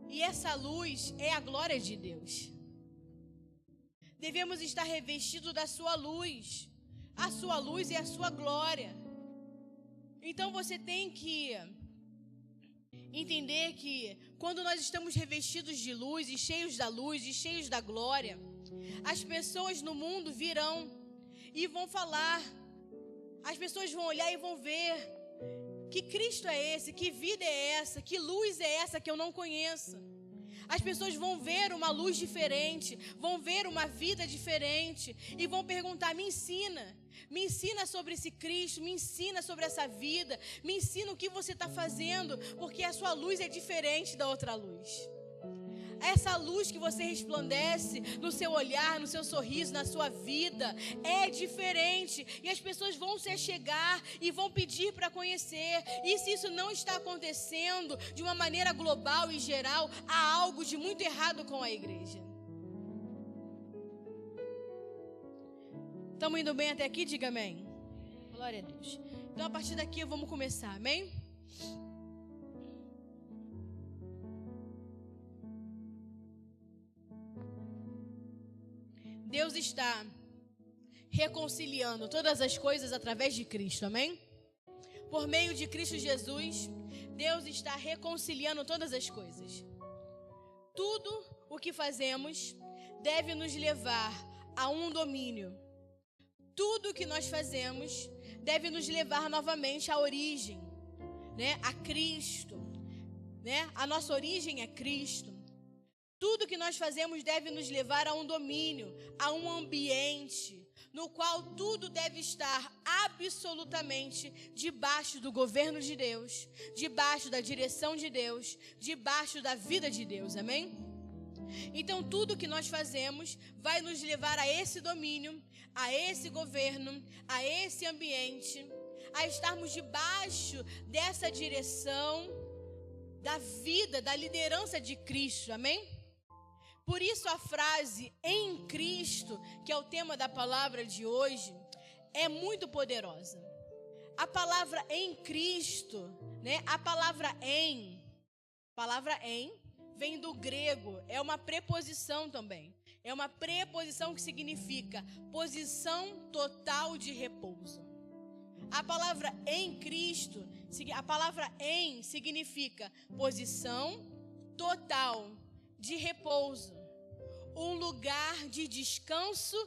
E essa luz é a glória de Deus. Devemos estar revestidos da sua luz. A sua luz é a sua glória. Então você tem que entender que quando nós estamos revestidos de luz e cheios da luz e cheios da glória, as pessoas no mundo virão e vão falar. As pessoas vão olhar e vão ver: que Cristo é esse? Que vida é essa? Que luz é essa que eu não conheço? As pessoas vão ver uma luz diferente, vão ver uma vida diferente e vão perguntar: me ensina sobre esse Cristo, me ensina sobre essa vida, me ensina o que você está fazendo, porque a sua luz é diferente da outra luz. Essa luz que você resplandece no seu olhar, no seu sorriso, na sua vida, é diferente. E as pessoas vão se achegar e vão pedir para conhecer. E se isso não está acontecendo de uma maneira global e geral, há algo de muito errado com a igreja. Estamos indo bem até aqui? Diga amém. Glória a Deus. Então, a partir daqui, vamos começar, amém? Deus está reconciliando todas as coisas através de Cristo, amém? Por meio de Cristo Jesus, Deus está reconciliando todas as coisas. Tudo o que fazemos deve nos levar a um domínio. Tudo o que nós fazemos deve nos levar novamente à origem, né? A Cristo, né? A nossa origem é Cristo. Tudo que nós fazemos deve nos levar a um domínio, a um ambiente no qual tudo deve estar absolutamente debaixo do governo de Deus, debaixo da direção de Deus, debaixo da vida de Deus, amém? Então tudo que nós fazemos vai nos levar a esse domínio, a esse governo, a esse ambiente, a estarmos debaixo dessa direção da vida, da liderança de Cristo, amém? Por isso a frase em Cristo, que é o tema da palavra de hoje, é muito poderosa. A palavra em Cristo, né? A palavra em vem do grego, é uma preposição também. É uma preposição que significa posição total de repouso. A palavra em Cristo, a palavra em significa posição total de repouso, um lugar de descanso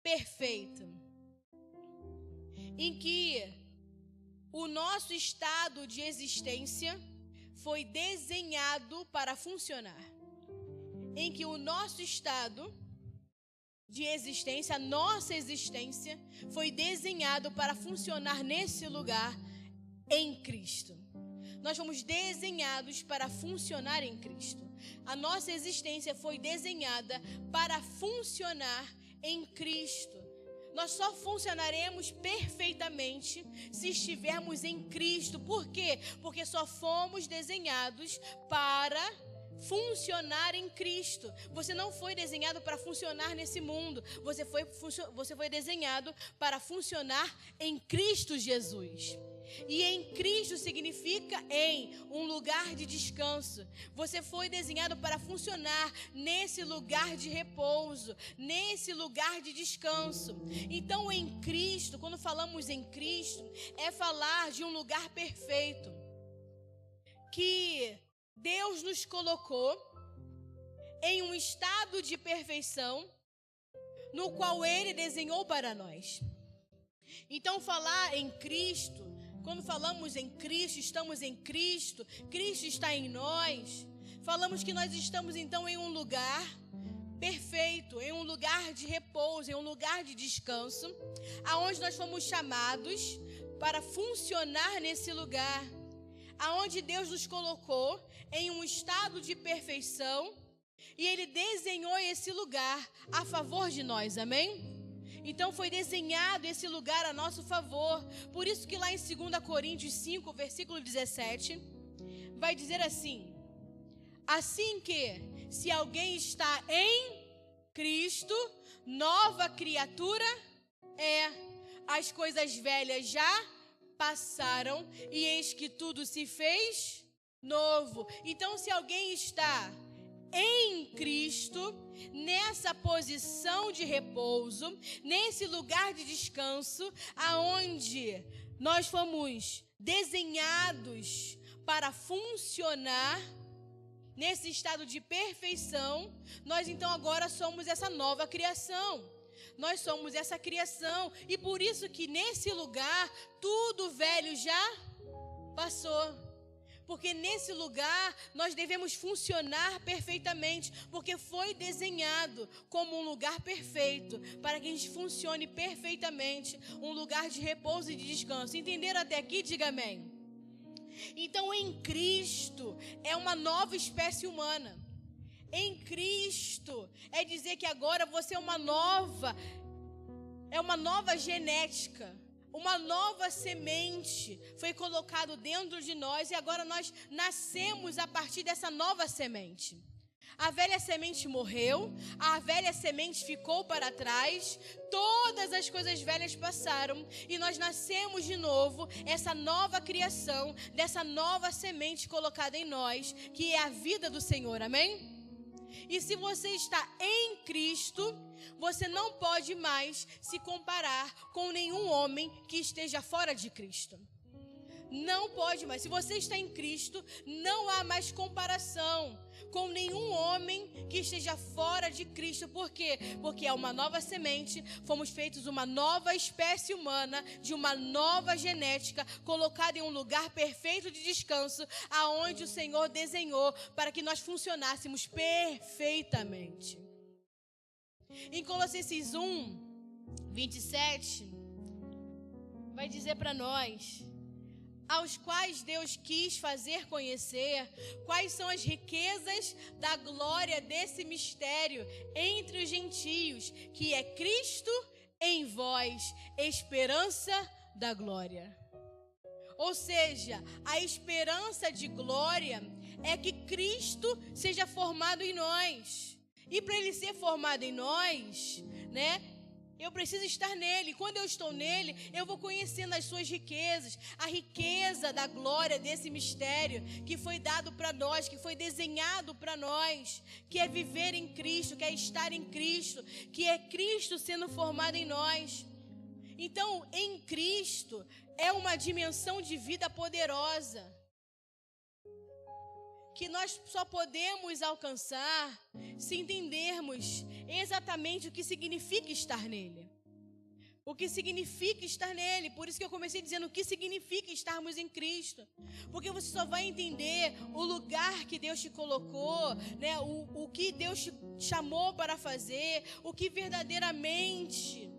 perfeito, em que o nosso estado de existência foi desenhado para funcionar, em que o nosso estado de existência, a nossa existência, foi desenhado para funcionar nesse lugar em Cristo. Nós fomos desenhados para funcionar em Cristo. A nossa existência foi desenhada para funcionar em Cristo. Nós só funcionaremos perfeitamente se estivermos em Cristo. Por quê? Porque só fomos desenhados para funcionar em Cristo. Você não foi desenhado para funcionar nesse mundo. Você foi desenhado para funcionar em Cristo Jesus. E em Cristo significa em um lugar de descanso. Você foi desenhado para funcionar nesse lugar de repouso, nesse lugar de descanso. Então em Cristo, quando falamos em Cristo, é falar de um lugar perfeito que Deus nos colocou em um estado de perfeição no qual Ele desenhou para nós. Então falar em Cristo, quando falamos em Cristo, estamos em Cristo, Cristo está em nós, falamos que nós estamos então em um lugar perfeito, em um lugar de repouso, em um lugar de descanso, aonde nós fomos chamados para funcionar nesse lugar, aonde Deus nos colocou em um estado de perfeição e Ele desenhou esse lugar a favor de nós, amém? Então foi desenhado esse lugar a nosso favor. Por isso que lá em 2 Coríntios 5, versículo 17, vai dizer assim: assim que, se alguém está em Cristo, nova criatura é. As coisas velhas já passaram e eis que tudo se fez novo. Então, se alguém está em Cristo, nessa posição de repouso, nesse lugar de descanso, aonde nós fomos desenhados para funcionar nesse estado de perfeição, nós então agora somos essa nova criação. Nós somos essa criação e por isso que nesse lugar tudo velho já passou. Porque nesse lugar nós devemos funcionar perfeitamente, porque foi desenhado como um lugar perfeito, para que a gente funcione perfeitamente, um lugar de repouso e de descanso. Entenderam até aqui? Diga amém. Então em Cristo é uma nova espécie humana. Em Cristo é dizer que agora você é uma nova genética. Uma nova semente foi colocado dentro de nós e agora nós nascemos a partir dessa nova semente. A velha semente morreu, a velha semente ficou para trás, todas as coisas velhas passaram e nós nascemos de novo, essa nova criação, dessa nova semente colocada em nós, que é a vida do Senhor, amém? E se você está em Cristo, você não pode mais se comparar com nenhum homem que esteja fora de Cristo. Não pode mais. Se você está em Cristo, não há mais comparação com nenhum homem que esteja fora de Cristo. Por quê? Porque é uma nova semente, fomos feitos uma nova espécie humana, de uma nova genética, colocada em um lugar perfeito de descanso, aonde o Senhor desenhou para que nós funcionássemos perfeitamente. Em Colossenses 1:27, vai dizer para nós: aos quais Deus quis fazer conhecer quais são as riquezas da glória desse mistério entre os gentios, que é Cristo em vós, esperança da glória. Ou seja, a esperança de glória é que Cristo seja formado em nós. E para Ele ser formado em nós, eu preciso estar nele. Quando eu estou nele, eu vou conhecendo as suas riquezas, a riqueza da glória desse mistério que foi dado para nós, que foi desenhado para nós, que é viver em Cristo, que é estar em Cristo, que é Cristo sendo formado em nós. Então, em Cristo é uma dimensão de vida poderosa, que nós só podemos alcançar se entendermos exatamente o que significa estar nele. O que significa estar nele. Por isso que eu comecei dizendo o que significa estarmos em Cristo. Porque você só vai entender o lugar que Deus te colocou, o que Deus te chamou para fazer, o que verdadeiramente,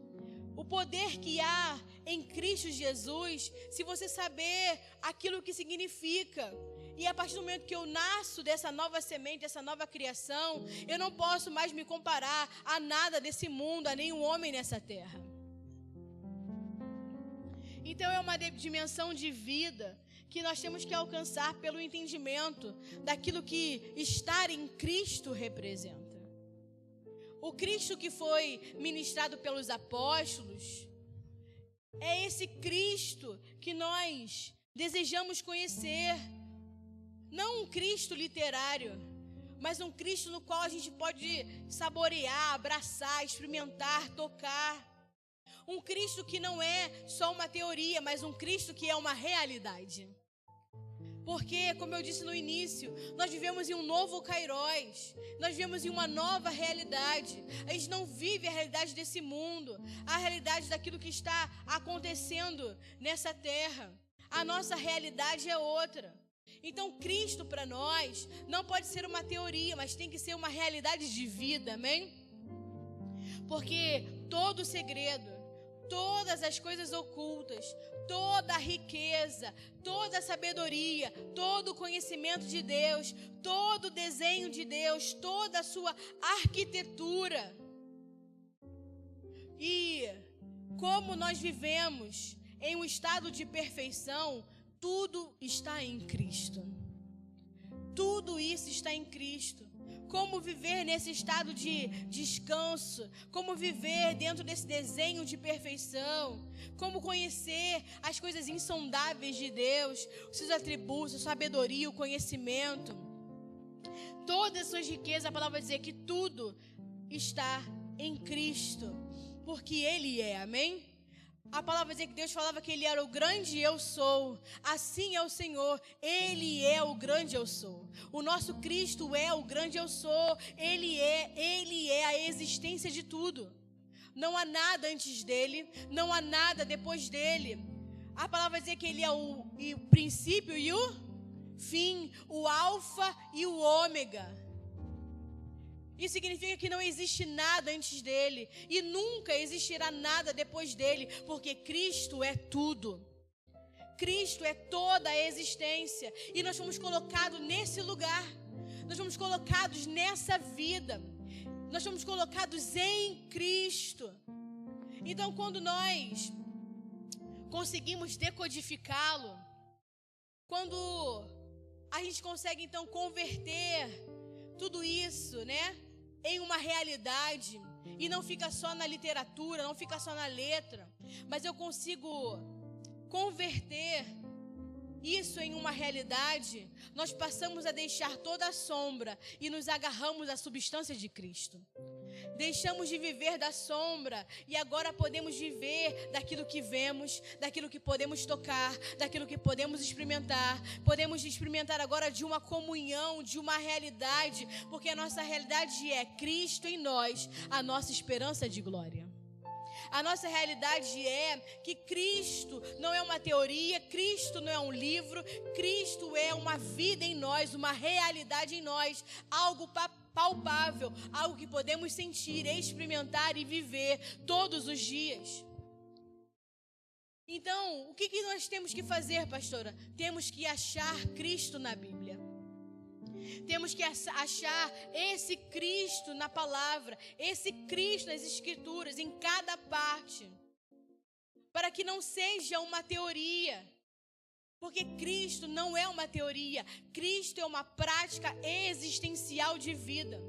o poder que há em Cristo Jesus, se você saber aquilo que significa. E a partir do momento que eu nasço dessa nova semente, dessa nova criação, eu não posso mais me comparar a nada desse mundo, a nenhum homem nessa terra. Então é uma dimensão de vida que nós temos que alcançar pelo entendimento daquilo que estar em Cristo representa. O Cristo que foi ministrado pelos apóstolos é esse Cristo que nós desejamos conhecer. Não um Cristo literário, mas um Cristo no qual a gente pode saborear, abraçar, experimentar, tocar. Um Cristo que não é só uma teoria, mas um Cristo que é uma realidade. Porque, como eu disse no início, nós vivemos em um novo Kairos, nós vivemos em uma nova realidade. A gente não vive a realidade desse mundo, a realidade daquilo que está acontecendo nessa terra. A nossa realidade é outra. Então, Cristo para nós não pode ser uma teoria, mas tem que ser uma realidade de vida, amém? Porque todo o segredo, todas as coisas ocultas, toda a riqueza, toda a sabedoria, todo o conhecimento de Deus, todo o desenho de Deus, toda a sua arquitetura. E como nós vivemos em um estado de perfeição, tudo está em Cristo. Tudo isso está em Cristo. Como viver nesse estado de descanso, como viver dentro desse desenho de perfeição, como conhecer as coisas insondáveis de Deus, os seus atributos, a sabedoria, o conhecimento, todas as suas riquezas. A palavra vai dizer que tudo está em Cristo, porque Ele é, amém? A palavra vai dizer que Deus falava que Ele era o grande eu sou. Assim é o Senhor, Ele é o grande eu sou. O nosso Cristo é o grande eu sou. Ele é a existência de tudo. Não há nada antes dEle, não há nada depois dEle. A palavra vai dizer que Ele é o princípio e o fim, o alfa e o ômega. Isso significa que não existe nada antes dele e nunca existirá nada depois dele, porque Cristo é tudo. Cristo é toda a existência e nós fomos colocados nesse lugar. Nós fomos colocados nessa vida. Nós fomos colocados em Cristo. Então, quando nós conseguimos decodificá-lo, quando a gente consegue então converter tudo isso, em uma realidade, e não fica só na literatura, não fica só na letra, mas eu consigo converter isso em uma realidade, nós passamos a deixar toda a sombra e nos agarramos à substância de Cristo. Deixamos de viver da sombra e agora podemos viver daquilo que vemos, daquilo que podemos tocar, daquilo que podemos experimentar. Podemos experimentar agora de uma comunhão, de uma realidade, porque a nossa realidade é Cristo em nós, a nossa esperança de glória. A nossa realidade é que Cristo não é uma teoria, Cristo não é um livro, Cristo é uma vida em nós, uma realidade em nós, algo palpável, algo que podemos sentir, experimentar e viver todos os dias. Então, o que nós temos que fazer, pastora? Temos que achar Cristo na Bíblia. Temos que achar esse Cristo na palavra, esse Cristo nas Escrituras, em cada parte, para que não seja uma teoria, porque Cristo não é uma teoria, Cristo é uma prática existencial de vida.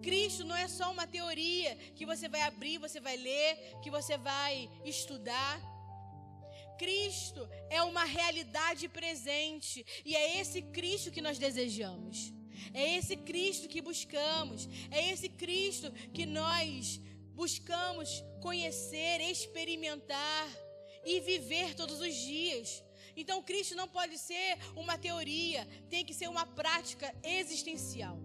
Cristo não é só uma teoria que você vai abrir, você vai ler, que você vai estudar. Cristo é uma realidade presente e é esse Cristo que nós desejamos, é esse Cristo que buscamos, é esse Cristo que nós buscamos conhecer, experimentar e viver todos os dias. Então Cristo não pode ser uma teoria, tem que ser uma prática existencial.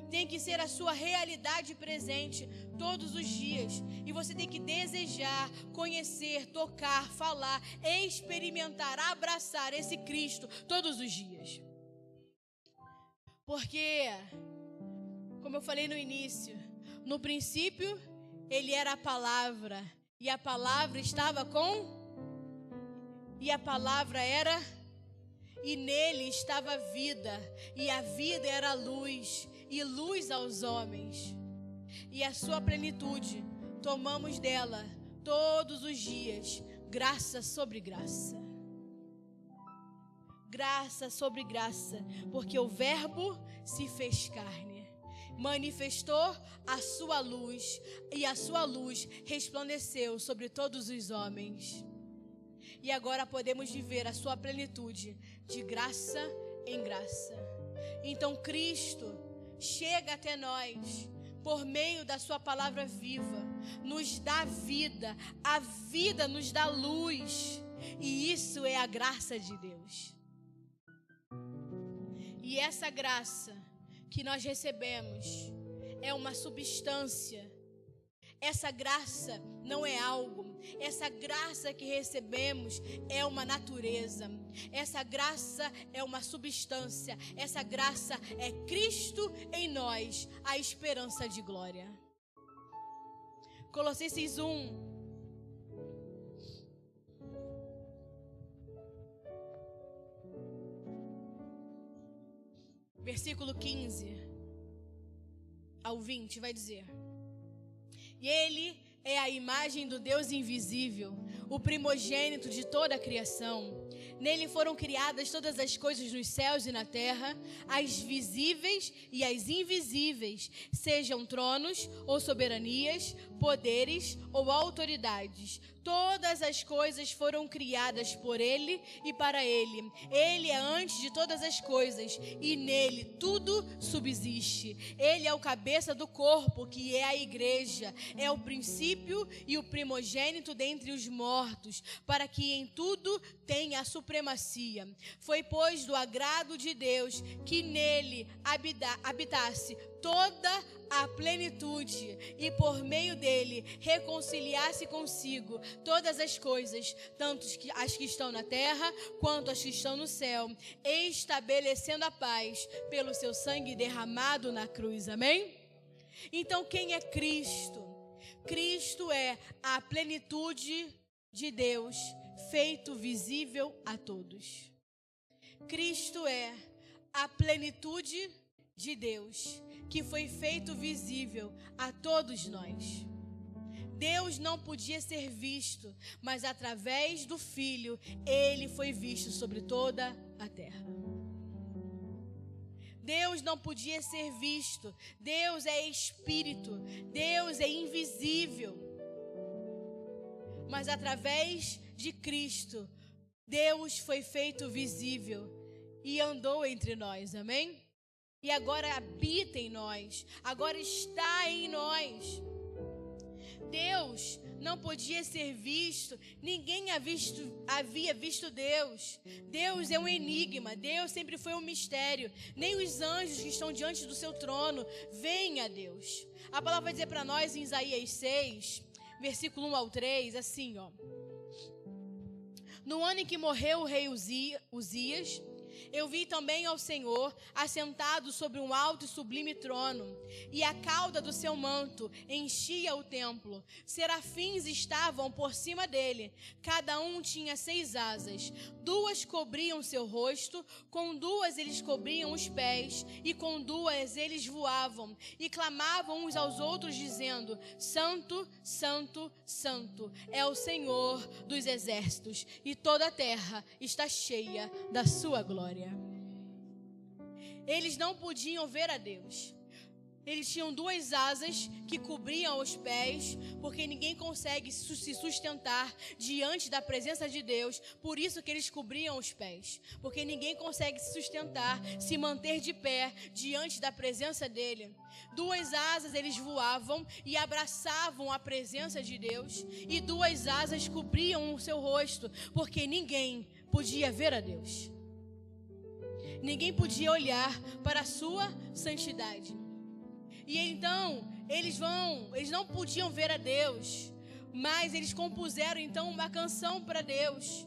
Tem que ser a sua realidade presente todos os dias. E você tem que desejar, conhecer, tocar, falar, experimentar, abraçar esse Cristo todos os dias. Porque, como eu falei no início, no princípio, Ele era a palavra. E a palavra estava E a palavra era... E nele estava a vida. E a vida era a luz. E luz aos homens, e a sua plenitude tomamos dela todos os dias, graça sobre graça, graça sobre graça, porque o Verbo se fez carne, manifestou a sua luz, e a sua luz resplandeceu sobre todos os homens, e agora podemos viver a sua plenitude de graça em graça. Então Cristo chega até nós por meio da sua palavra viva, nos dá vida, a vida nos dá luz, e isso é a graça de Deus. E essa graça que nós recebemos é uma substância. Essa graça não é algo, essa graça que recebemos é uma natureza, essa graça é uma substância, essa graça é Cristo em nós, a esperança de glória. Colossenses 1. Versículo 15 ao 20 vai dizer: E Ele é a imagem do Deus invisível, o primogênito de toda a criação. Nele foram criadas todas as coisas nos céus e na terra, as visíveis e as invisíveis, sejam tronos ou soberanias, poderes ou autoridades. Todas as coisas foram criadas por Ele e para Ele. Ele é antes de todas as coisas e nele tudo subsiste. Ele é o cabeça do corpo, que é a igreja. É o princípio e o primogênito dentre os mortos, para que em tudo tenha a supremacia. Foi, pois, do agrado de Deus que nele habitasse toda a plenitude, e por meio dele reconciliasse consigo todas as coisas, tanto as que estão na terra quanto as que estão no céu, estabelecendo a paz pelo seu sangue derramado na cruz. Amém? Então, quem é Cristo? Cristo é a plenitude de Deus, feito visível a todos. Cristo é a plenitude de Deus, que foi feito visível a todos nós. Deus não podia ser visto, mas através do Filho, Ele foi visto sobre toda a terra. Deus não podia ser visto. Deus é Espírito. Deus é invisível. Mas através de Cristo, Deus foi feito visível e andou entre nós. Amém? e agora habita em nós, agora está em nós. Deus não podia ser visto, ninguém havia visto Deus. Deus é um enigma, Deus sempre foi um mistério. Nem os anjos que estão diante do seu trono veem a Deus. A palavra vai dizer para nós em Isaías 6, versículo 1 ao 3, assim, ó. No ano em que morreu o rei Uzias, eu vi também ao Senhor assentado sobre um alto e sublime trono, e a cauda do seu manto enchia o templo. Serafins estavam por cima dele, cada um tinha 6 asas. 2 cobriam seu rosto, com 2 eles cobriam os pés, e com 2 eles voavam, e clamavam uns aos outros, dizendo: Santo, Santo, Santo é o Senhor dos exércitos, e toda a terra está cheia da sua glória. Eles não podiam ver a Deus. Eles tinham 2 asas que cobriam os pés, porque ninguém consegue se sustentar diante da presença de Deus. Por isso que eles cobriam os pés, porque ninguém consegue se sustentar, se manter de pé diante da presença dele. 2 asas eles voavam e abraçavam a presença de Deus, e 2 asas cobriam o seu rosto, porque ninguém podia ver a Deus. Ninguém podia olhar para a sua santidade. E então, eles não podiam ver a Deus, mas eles compuseram então uma canção para Deus.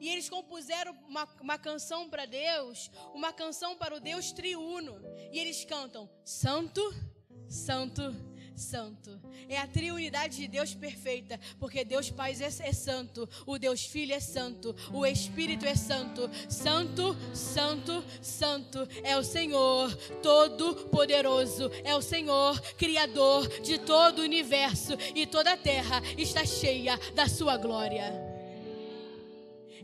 E eles compuseram uma canção para Deus, uma canção para o Deus triuno. E eles cantam: Santo, Santo, Santo. É a triunidade de Deus perfeita, porque Deus Pai é santo, o Deus Filho é santo, o Espírito é santo. Santo, Santo, Santo é o Senhor Todo-Poderoso, é o Senhor Criador de todo o universo, e toda a terra está cheia da sua glória.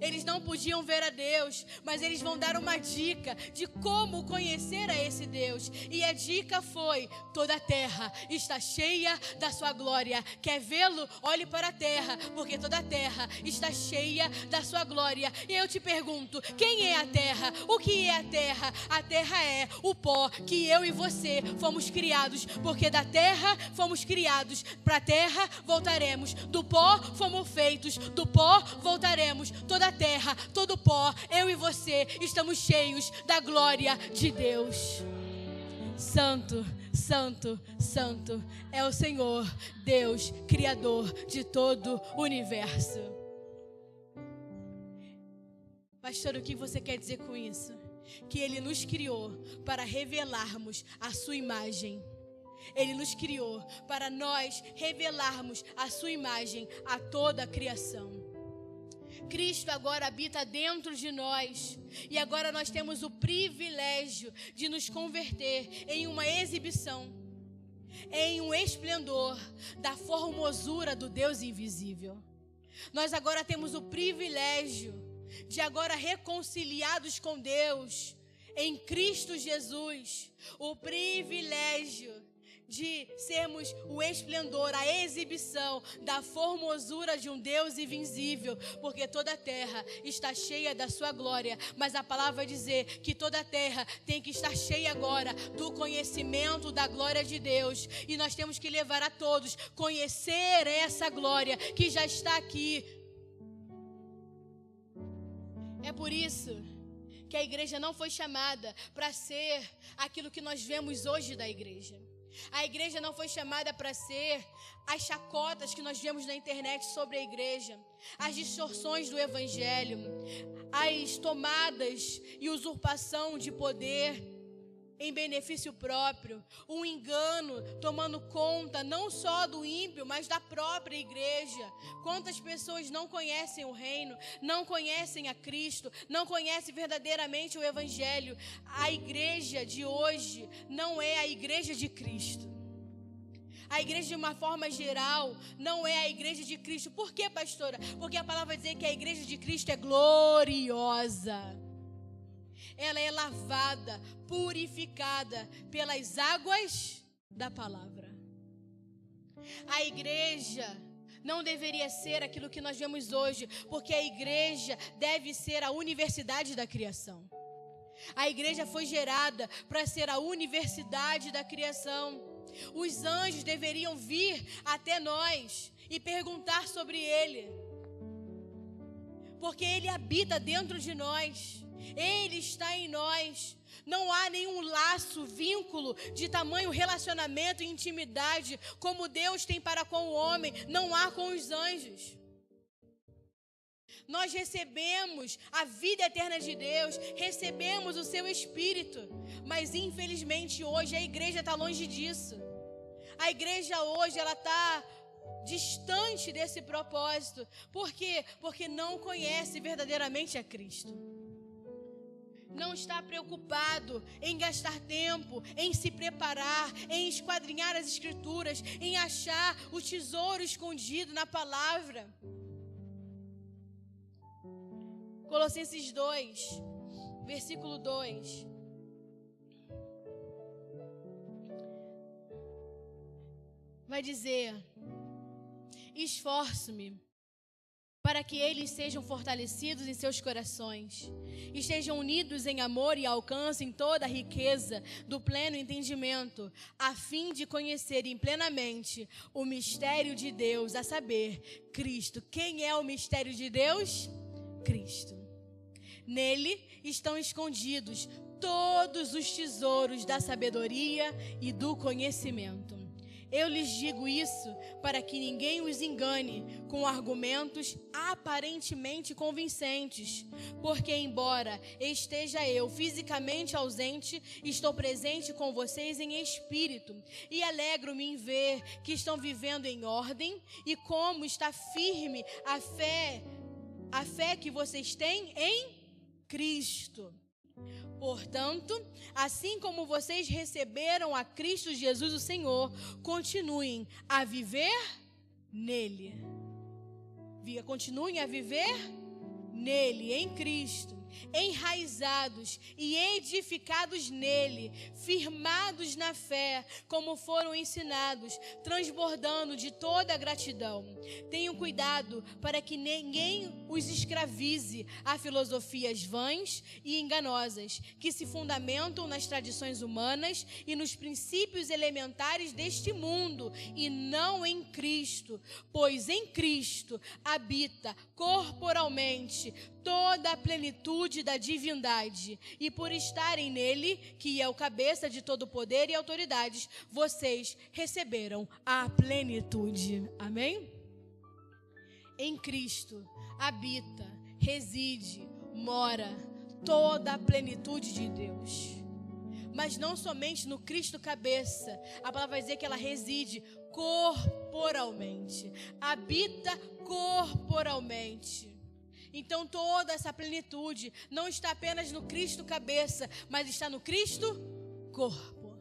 Eles não podiam ver a Deus, mas eles vão dar uma dica de como conhecer a esse Deus. E a dica foi: toda a terra está cheia da sua glória. Quer vê-lo? Olhe para a terra, porque toda a terra está cheia da sua glória. E eu te pergunto: quem é a terra? O que é a terra? A terra é o pó que eu e você fomos criados, porque da terra fomos criados, para a terra voltaremos, do pó fomos feitos, do pó voltaremos. Toda a terra, todo pó, eu e você estamos cheios da glória de Deus. Santo, Santo, Santo é o Senhor, Deus, Criador de todo o universo. Pastor, o que você quer dizer com isso? Que Ele nos criou para revelarmos a sua imagem. Ele nos criou para nós revelarmos a sua imagem a toda a criação. Cristo agora habita dentro de nós, e agora nós temos o privilégio de nos converter em uma exibição, em um esplendor da formosura do Deus invisível. Nós agora temos o privilégio de agora reconciliados com Deus em Cristo Jesus, o privilégio de sermos o esplendor, a exibição da formosura de um Deus invisível, porque toda a terra está cheia da sua glória. Mas a palavra vai dizer que toda a terra tem que estar cheia agora do conhecimento da glória de Deus, e nós temos que levar a todos conhecer essa glória que já está aqui. É por isso que a igreja não foi chamada para ser aquilo que nós vemos hoje da igreja. A igreja não foi chamada para ser as chacotas que nós vemos na internet sobre a igreja, as distorções do evangelho, as tomadas e usurpação de poder em benefício próprio, um engano tomando conta não só do ímpio, mas da própria igreja. Quantas pessoas não conhecem o reino, não conhecem a Cristo, não conhecem verdadeiramente o evangelho? A igreja de hoje não é a igreja de Cristo. A igreja, de uma forma geral, não é a igreja de Cristo. Por quê, pastora? Porque a palavra vai dizer que a igreja de Cristo é gloriosa. Ela é lavada, purificada pelas águas da palavra. A igreja não deveria ser aquilo que nós vemos hoje, porque a igreja deve ser a universidade da criação. A igreja foi gerada para ser a universidade da criação. Os anjos deveriam vir até nós e perguntar sobre ele, porque ele habita dentro de nós, ele está em nós. Não há nenhum laço, vínculo de tamanho relacionamento e intimidade como Deus tem para com o homem, não há com os anjos. Nós recebemos a vida eterna de Deus, recebemos o seu Espírito, mas infelizmente hoje a igreja está longe disso. A igreja hoje ela está distante desse propósito. Por quê? Porque não conhece verdadeiramente a Cristo. Não está preocupado em gastar tempo, em se preparar, em esquadrinhar as Escrituras, em achar o tesouro escondido na palavra. Colossenses 2, versículo 2. Vai dizer: esforço-me para que eles sejam fortalecidos em seus corações, estejam unidos em amor e alcancem toda a riqueza do pleno entendimento, a fim de conhecerem plenamente o mistério de Deus, a saber, Cristo. Quem é o mistério de Deus? Cristo. Nele estão escondidos todos os tesouros da sabedoria e do conhecimento. Eu lhes digo isso para que ninguém os engane com argumentos aparentemente convincentes, porque embora esteja eu fisicamente ausente, estou presente com vocês em espírito, e alegro-me em ver que estão vivendo em ordem e como está firme a fé que vocês têm em Cristo. Portanto, assim como vocês receberam a Cristo Jesus o Senhor, continuem a viver nele. Continuem a viver nele, em Cristo, enraizados e edificados nele, firmados na fé, como foram ensinados, transbordando de toda a gratidão. Tenham cuidado para que ninguém os escravize a filosofias vãs e enganosas, que se fundamentam nas tradições humanas e nos princípios elementares deste mundo, e não em Cristo, pois em Cristo habita corporalmente toda a plenitude da divindade, e por estarem nele, que é o cabeça de todo poder e autoridades, vocês receberam a plenitude. Amém? Em Cristo habita, reside, mora toda a plenitude de Deus. Mas não somente no Cristo cabeça, a palavra vai dizer que ela reside corporalmente, habita corporalmente. Então toda essa plenitude não está apenas no Cristo cabeça, mas está no Cristo corpo.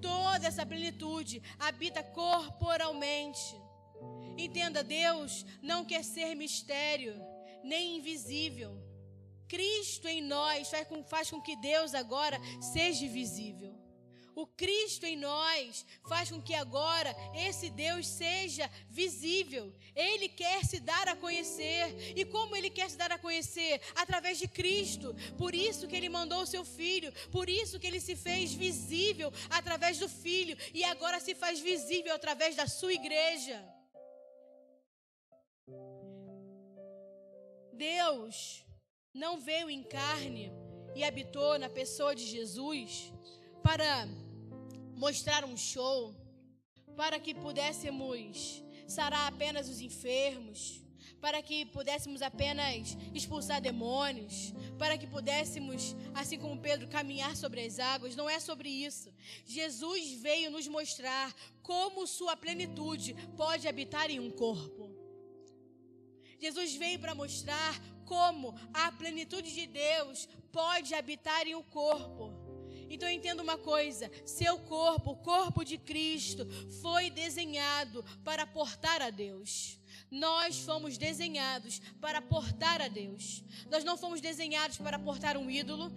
Toda essa plenitude habita corporalmente. Entenda, Deus não quer ser mistério, nem invisível. Cristo em nós faz com que Deus agora seja visível. O Cristo em nós faz com que agora esse Deus seja visível. Ele quer se dar a conhecer. E como Ele quer se dar a conhecer? Através de Cristo. Por isso que Ele mandou o seu Filho. Por isso que Ele se fez visível através do Filho. E agora se faz visível através da sua igreja. Deus não veio em carne e habitou na pessoa de Jesus para mostrar um show, para que pudéssemos sarar apenas os enfermos, para que pudéssemos apenas expulsar demônios, para que pudéssemos, assim como Pedro, caminhar sobre as águas. Não é sobre isso. Jesus veio nos mostrar como sua plenitude pode habitar em um corpo. Jesus veio para mostrar como a plenitude de Deus pode habitar em um corpo. Então entenda uma coisa, seu corpo, o corpo de Cristo, foi desenhado para portar a Deus. Nós fomos desenhados para portar a Deus. Nós não fomos desenhados para portar um ídolo,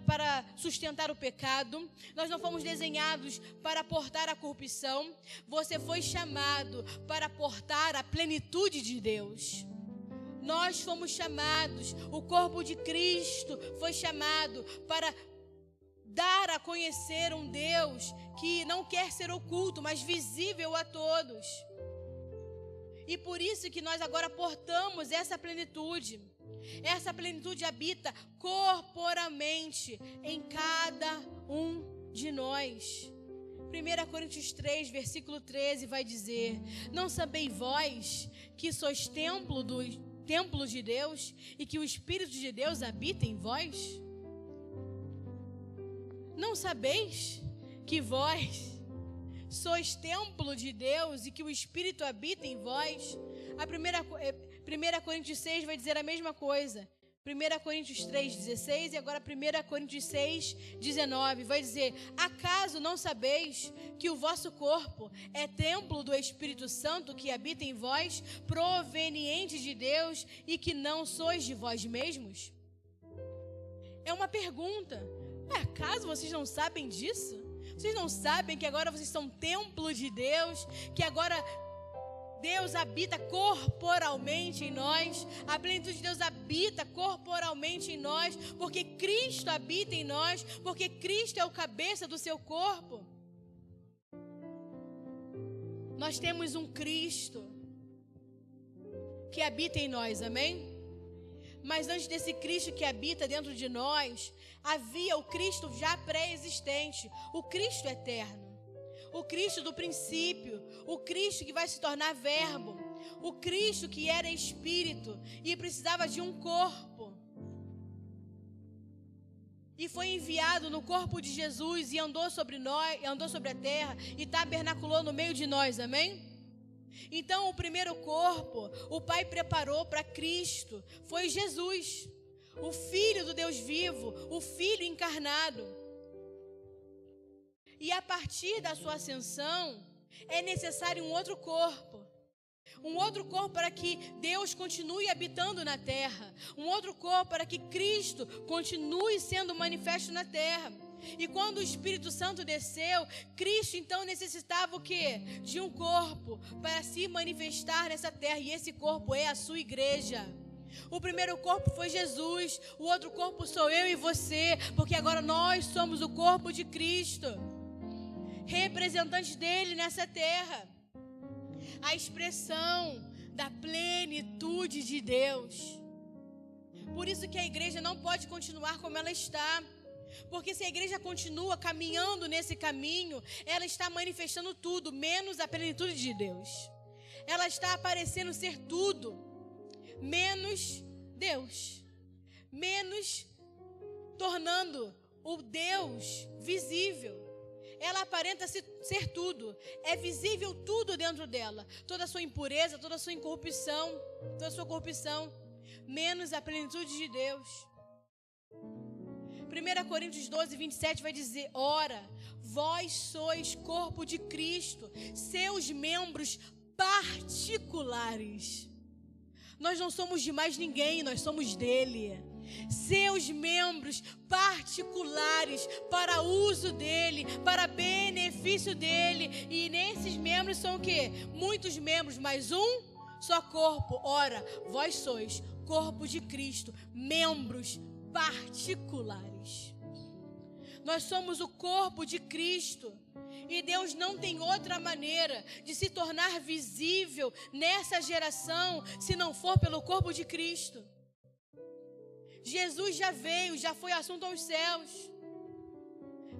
para sustentar o pecado. Nós não fomos desenhados para portar a corrupção. Você foi chamado para portar a plenitude de Deus. Nós fomos chamados, o corpo de Cristo foi chamado para dar a conhecer um Deus que não quer ser oculto, mas visível a todos. E por isso que nós agora portamos essa plenitude. Essa plenitude habita corporalmente em cada um de nós. 1 Coríntios 3, versículo 13 vai dizer: não sabeis vós que sois templo de Deus e que o Espírito de Deus habita em vós? Não sabeis que vós sois templo de Deus e que o Espírito habita em vós? A 1 Coríntios 6 vai dizer a mesma coisa. 1 Coríntios 3, 16 e agora 1 Coríntios 6, 19. Vai dizer: acaso não sabeis que o vosso corpo é templo do Espírito Santo que habita em vós, proveniente de Deus, e que não sois de vós mesmos? É uma pergunta. Acaso vocês não sabem disso? Vocês não sabem que agora vocês são templo de Deus, que agora Deus habita corporalmente em nós, a plenitude de Deus habita corporalmente em nós, porque Cristo habita em nós, porque Cristo é o cabeça do seu corpo. Nós temos um Cristo que habita em nós, amém? Mas antes desse Cristo que habita dentro de nós, havia o Cristo já pré-existente, o Cristo eterno. O Cristo do princípio, o Cristo que vai se tornar verbo, o Cristo que era espírito e precisava de um corpo. E foi enviado no corpo de Jesus e andou sobre nós, andou sobre a terra e tabernaculou no meio de nós, amém? Então o primeiro corpo, o Pai preparou para Cristo, foi Jesus, o Filho do Deus vivo, o Filho encarnado. E a partir da sua ascensão, é necessário um outro corpo. Um outro corpo para que Deus continue habitando na terra. Um outro corpo para que Cristo continue sendo manifesto na terra. E quando o Espírito Santo desceu, Cristo então necessitava o quê? De um corpo para se manifestar nessa terra. E esse corpo é a sua igreja. O primeiro corpo foi Jesus. O outro corpo sou eu e você. Porque agora nós somos o corpo de Cristo, representantes dele nessa terra, a expressão da plenitude de Deus. Por isso que a igreja não pode continuar como ela está, porque se a igreja continua caminhando nesse caminho, ela está manifestando tudo, menos a plenitude de Deus. Ela está aparecendo ser tudo, menos Deus, menos tornando o Deus visível. Ela aparenta ser tudo, é visível tudo dentro dela, toda a sua impureza, toda a sua incorrupção, toda a sua corrupção, menos a plenitude de Deus. 1 Coríntios 12, 27 vai dizer: ora, vós sois corpo de Cristo, seus membros particulares. Nós não somos de mais ninguém, nós somos dele. Seus membros particulares para uso dele, para benefício dele. E nesses membros são o quê? Muitos membros, mas um só corpo. Ora, vós sois corpo de Cristo, membros particulares. Nós somos o corpo de Cristo. E Deus não tem outra maneira de se tornar visível nessa geração se não for pelo corpo de Cristo. Jesus já veio, já foi assunto aos céus.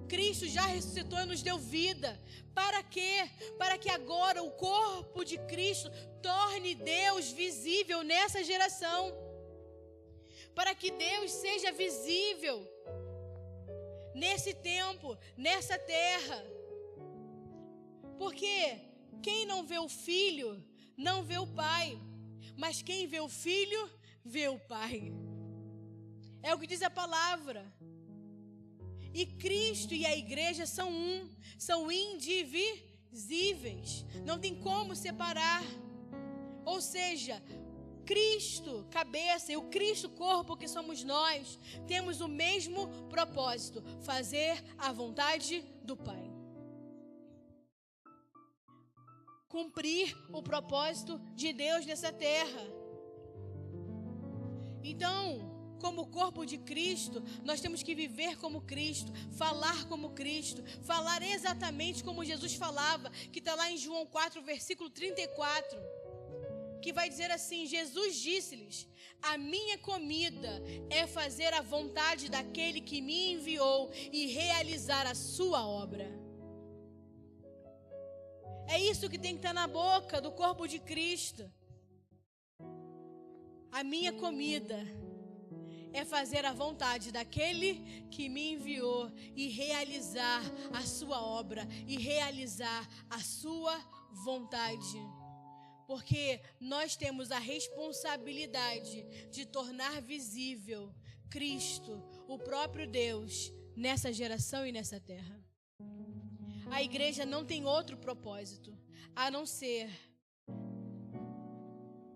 Cristo já ressuscitou e nos deu vida. Para quê? Para que agora o corpo de Cristo torne Deus visível nessa geração. Para que Deus seja visível nesse tempo, nessa terra. Porque quem não vê o Filho, não vê o Pai. Mas quem vê o Filho, vê o Pai. É o que diz a palavra. E Cristo e a igreja são um, são indivisíveis. Não tem como separar. Ou seja, Cristo, cabeça, e o Cristo, corpo que somos nós, temos o mesmo propósito: fazer a vontade do Pai. Cumprir o propósito de Deus nessa terra. Então, como corpo de Cristo, nós temos que viver como Cristo, falar como Cristo, falar exatamente como Jesus falava, que está lá em João 4, versículo 34, que vai dizer assim: Jesus disse-lhes: a minha comida é fazer a vontade daquele que me enviou e realizar a sua obra. É isso que tem que estar na boca do corpo de Cristo. A minha comida é fazer a vontade daquele que me enviou e realizar a sua obra e realizar a sua vontade. Porque nós temos a responsabilidade de tornar visível Cristo, o próprio Deus, nessa geração e nessa terra. A igreja não tem outro propósito a não ser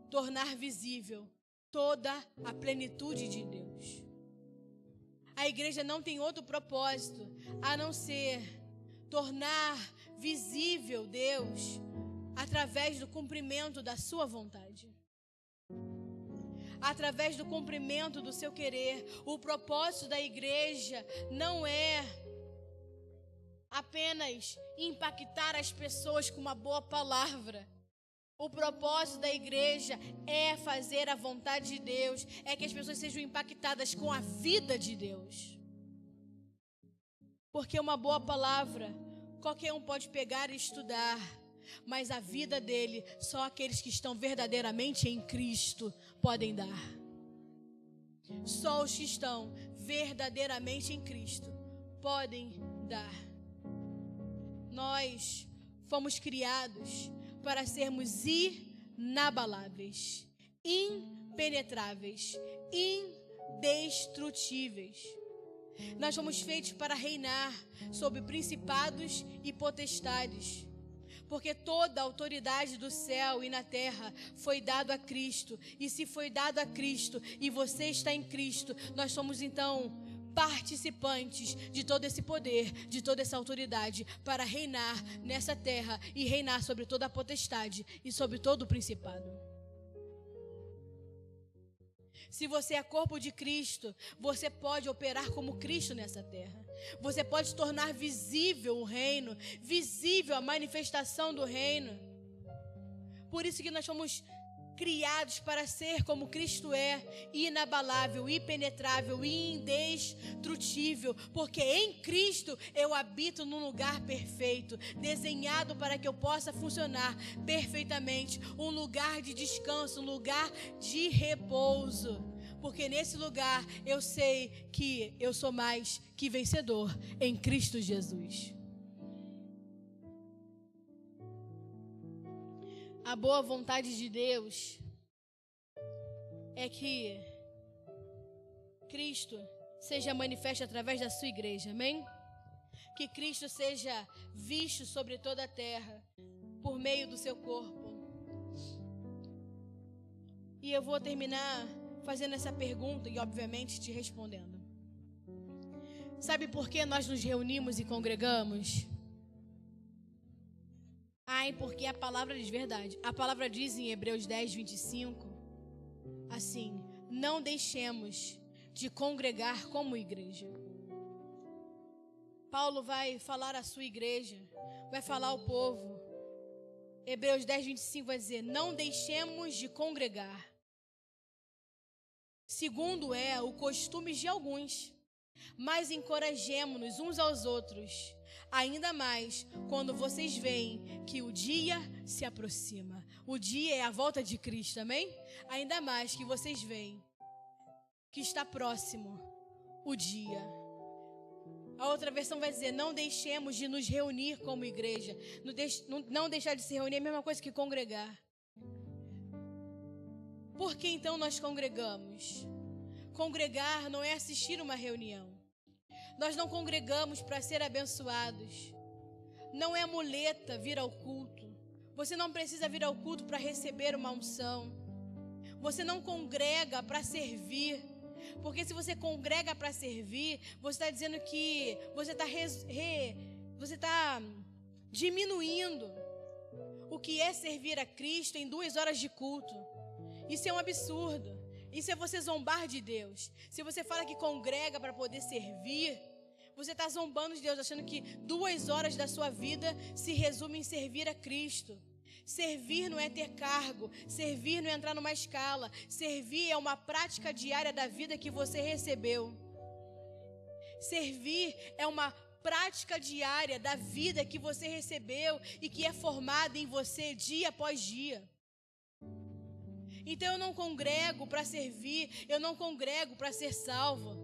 tornar visível toda a plenitude de Deus. A igreja não tem outro propósito a não ser tornar visível Deus através do cumprimento da sua vontade, através do cumprimento do seu querer. O propósito da igreja não é apenas impactar as pessoas com uma boa palavra. O propósito da igreja é fazer a vontade de Deus, é que as pessoas sejam impactadas com a vida de Deus. Porque uma boa palavra, qualquer um pode pegar e estudar, mas a vida dele, só aqueles que estão verdadeiramente em Cristo podem dar. Só os que estão verdadeiramente em Cristo podem dar. Nós fomos criados para sermos inabaláveis, impenetráveis, indestrutíveis. Nós fomos feitos para reinar sobre principados e potestades, porque toda a autoridade do céu e na terra foi dado a Cristo. E se foi dado a Cristo e você está em Cristo, nós somos então participantes de todo esse poder, de toda essa autoridade, para reinar nessa terra e reinar sobre toda a potestade e sobre todo o principado. Se você é corpo de Cristo, você pode operar como Cristo nessa terra. Você pode tornar visível o reino, visível a manifestação do reino. Por isso que nós fomos criados para ser como Cristo é, inabalável, impenetrável, indestrutível, porque em Cristo eu habito num lugar perfeito, desenhado para que eu possa funcionar perfeitamente, um lugar de descanso, um lugar de repouso, porque nesse lugar eu sei que eu sou mais que vencedor em Cristo Jesus. A boa vontade de Deus é que Cristo seja manifesto através da sua igreja, amém? Que Cristo seja visto sobre toda a terra por meio do seu corpo. E eu vou terminar fazendo essa pergunta e obviamente te respondendo. Sabe por que nós nos reunimos e congregamos? Porque a palavra diz verdade. A palavra diz em Hebreus 10, 25, assim: não deixemos de congregar como igreja. Paulo vai falar à sua igreja, vai falar ao povo. Hebreus 10, 25 vai dizer: não deixemos de congregar, segundo é o costume de alguns, mas encorajemo-nos uns aos outros, ainda mais quando vocês veem que o dia se aproxima. O dia é a volta de Cristo, amém? Ainda mais que vocês veem que está próximo o dia. A outra versão vai dizer: não deixemos de nos reunir como igreja. Não deixar de se reunir é a mesma coisa que congregar. Por que então nós congregamos? Congregar não é assistir uma reunião. Nós não congregamos para ser abençoados. Não é muleta vir ao culto. Você não precisa vir ao culto para receber uma unção. Você não congrega para servir. Porque se você congrega para servir, você está dizendo que você está diminuindo o que é servir a Cristo em 2 horas de culto. Isso é um absurdo. Isso é você zombar de Deus. Se você fala que congrega para poder servir, você está zombando de Deus, achando que 2 horas da sua vida se resume em servir a Cristo. Servir não é ter cargo, servir não é entrar numa escala, servir é uma prática diária da vida que você recebeu. Servir é uma prática diária da vida que você recebeu e que é formada em você dia após dia. Então eu não congrego para servir, eu não congrego para ser salvo,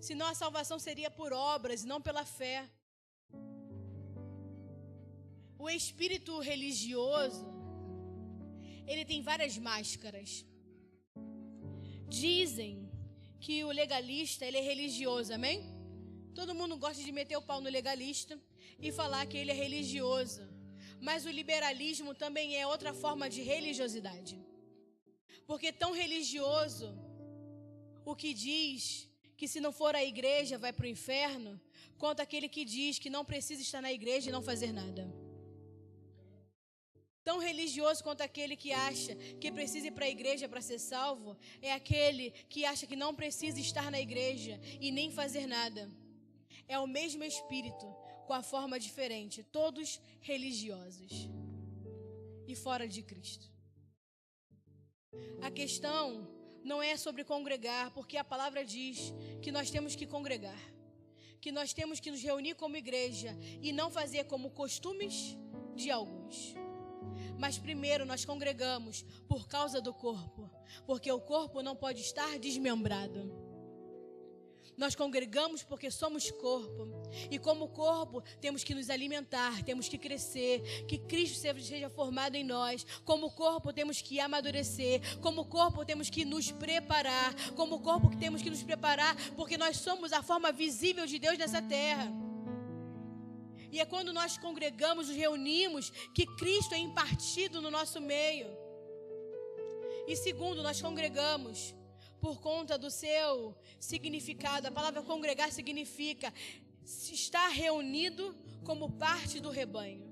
senão a salvação seria por obras e não pela fé. O espírito religioso, ele tem várias máscaras. Dizem que o legalista, ele é religioso, amém? Todo mundo gosta de meter o pau no legalista e falar que ele é religioso. Mas o liberalismo também é outra forma de religiosidade. Porque tão religioso o que diz que se não for à igreja vai para o inferno, quanto aquele que diz que não precisa estar na igreja e não fazer nada. Tão religioso quanto aquele que acha que precisa ir para a igreja para ser salvo, é aquele que acha que não precisa estar na igreja e nem fazer nada. É o mesmo espírito, com a forma diferente, todos religiosos e fora de Cristo. A questão não é sobre congregar, porque a palavra diz que nós temos que congregar, que nós temos que nos reunir como igreja e não fazer como costumes de alguns. Mas primeiro nós congregamos por causa do corpo, porque o corpo não pode estar desmembrado. Nós congregamos porque somos corpo, e como corpo temos que nos alimentar, temos que crescer, que Cristo seja formado em nós. Como corpo temos que amadurecer, como corpo temos que nos preparar, como corpo que temos que nos preparar, porque nós somos a forma visível de Deus nessa terra. E é quando nós congregamos, nos reunimos, que Cristo é impartido no nosso meio. E segundo, nós congregamos por conta do seu significado. A palavra congregar significa estar reunido como parte do rebanho.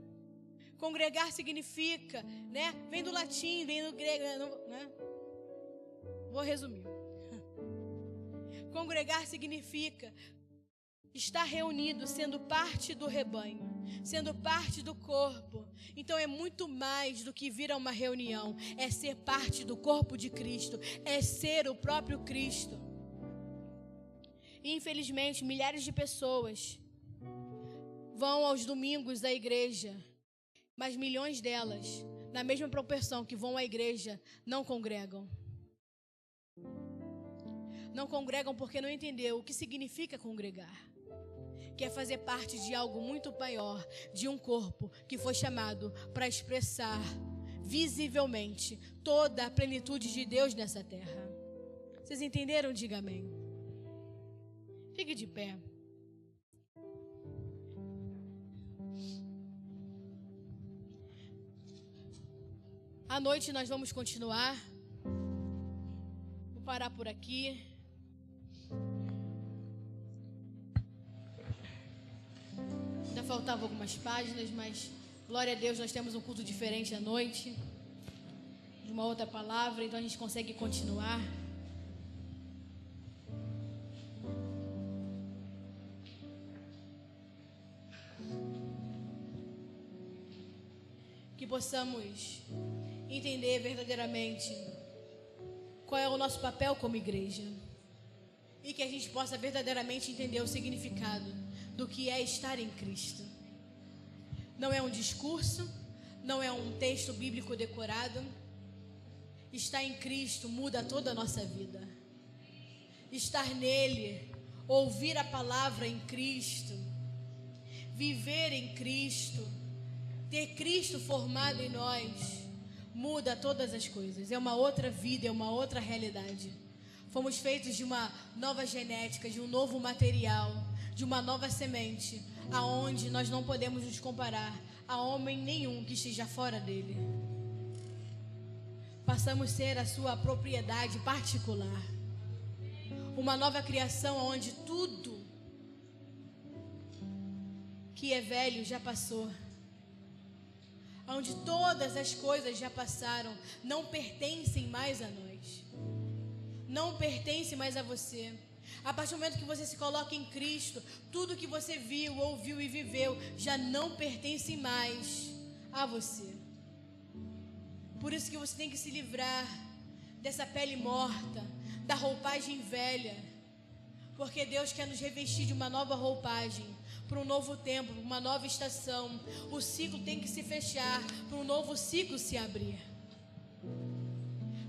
Congregar significa, né? Vem do latim, vem do grego, né? Vou resumir. Congregar significa estar reunido, sendo parte do rebanho, sendo parte do corpo. Então é muito mais do que vir a uma reunião, é ser parte do corpo de Cristo, é ser o próprio Cristo. E infelizmente milhares de pessoas vão aos domingos da igreja, mas milhões delas, na mesma proporção que vão à igreja, não congregam. Não congregam porque não entenderam o que significa congregar. Que é fazer parte de algo muito maior, de um corpo que foi chamado para expressar visivelmente toda a plenitude de Deus nessa terra. Vocês entenderam? Diga amém. Fique de pé. À noite nós vamos continuar. Vou parar por aqui. Ainda faltavam algumas páginas, mas glória a Deus, nós temos um culto diferente à noite, de uma outra palavra, então a gente consegue continuar. Que possamos entender verdadeiramente qual é o nosso papel como igreja e que a gente possa verdadeiramente entender o significado do que é estar em Cristo. Não é um discurso, não é um texto bíblico decorado. Estar em Cristo muda toda a nossa vida. Estar nele, ouvir a palavra em Cristo, viver em Cristo, ter Cristo formado em nós, muda todas as coisas. É uma outra vida, é uma outra realidade. Fomos feitos de uma nova genética, de um novo material, de uma nova semente, aonde nós não podemos nos comparar a homem nenhum que esteja fora dele. Passamos a ser a sua propriedade particular. Uma nova criação onde tudo que é velho já passou. Onde todas as coisas já passaram, não pertencem mais a nós. não pertence mais a você. A partir do momento que você se coloca em Cristo, tudo que você viu, ouviu e viveu já não pertence mais a você. Por isso que você tem que se livrar dessa pele morta, da roupagem velha, porque Deus quer nos revestir de uma nova roupagem, para um novo tempo, uma nova estação. O ciclo tem que se fechar, para um novo ciclo se abrir,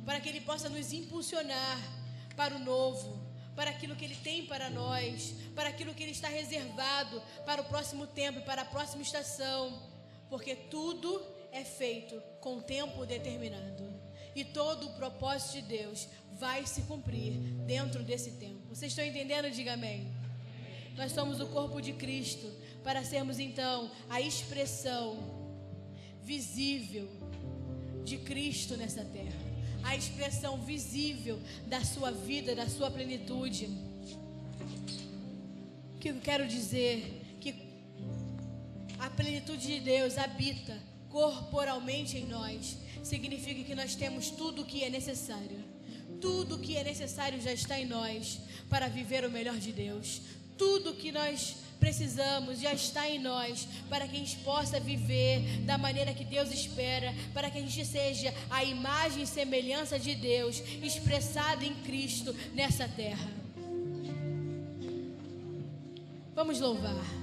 para que Ele possa nos impulsionar para o novo, para aquilo que Ele tem para nós, para aquilo que Ele está reservado para o próximo tempo e para a próxima estação, porque tudo é feito com tempo determinado e todo o propósito de Deus vai se cumprir dentro desse tempo. Vocês estão entendendo? Diga amém. Nós somos o corpo de Cristo para sermos então a expressão visível de Cristo nessa terra, a expressão visível da sua vida, da sua plenitude. O que eu quero dizer? Que a plenitude de Deus habita corporalmente em nós. Significa que nós temos tudo o que é necessário. Tudo o que é necessário já está em nós para viver o melhor de Deus. Tudo o que nós precisamos já está em nós para que a gente possa viver da maneira que Deus espera, para que a gente seja a imagem e semelhança de Deus expressada em Cristo nessa terra. Vamos louvar.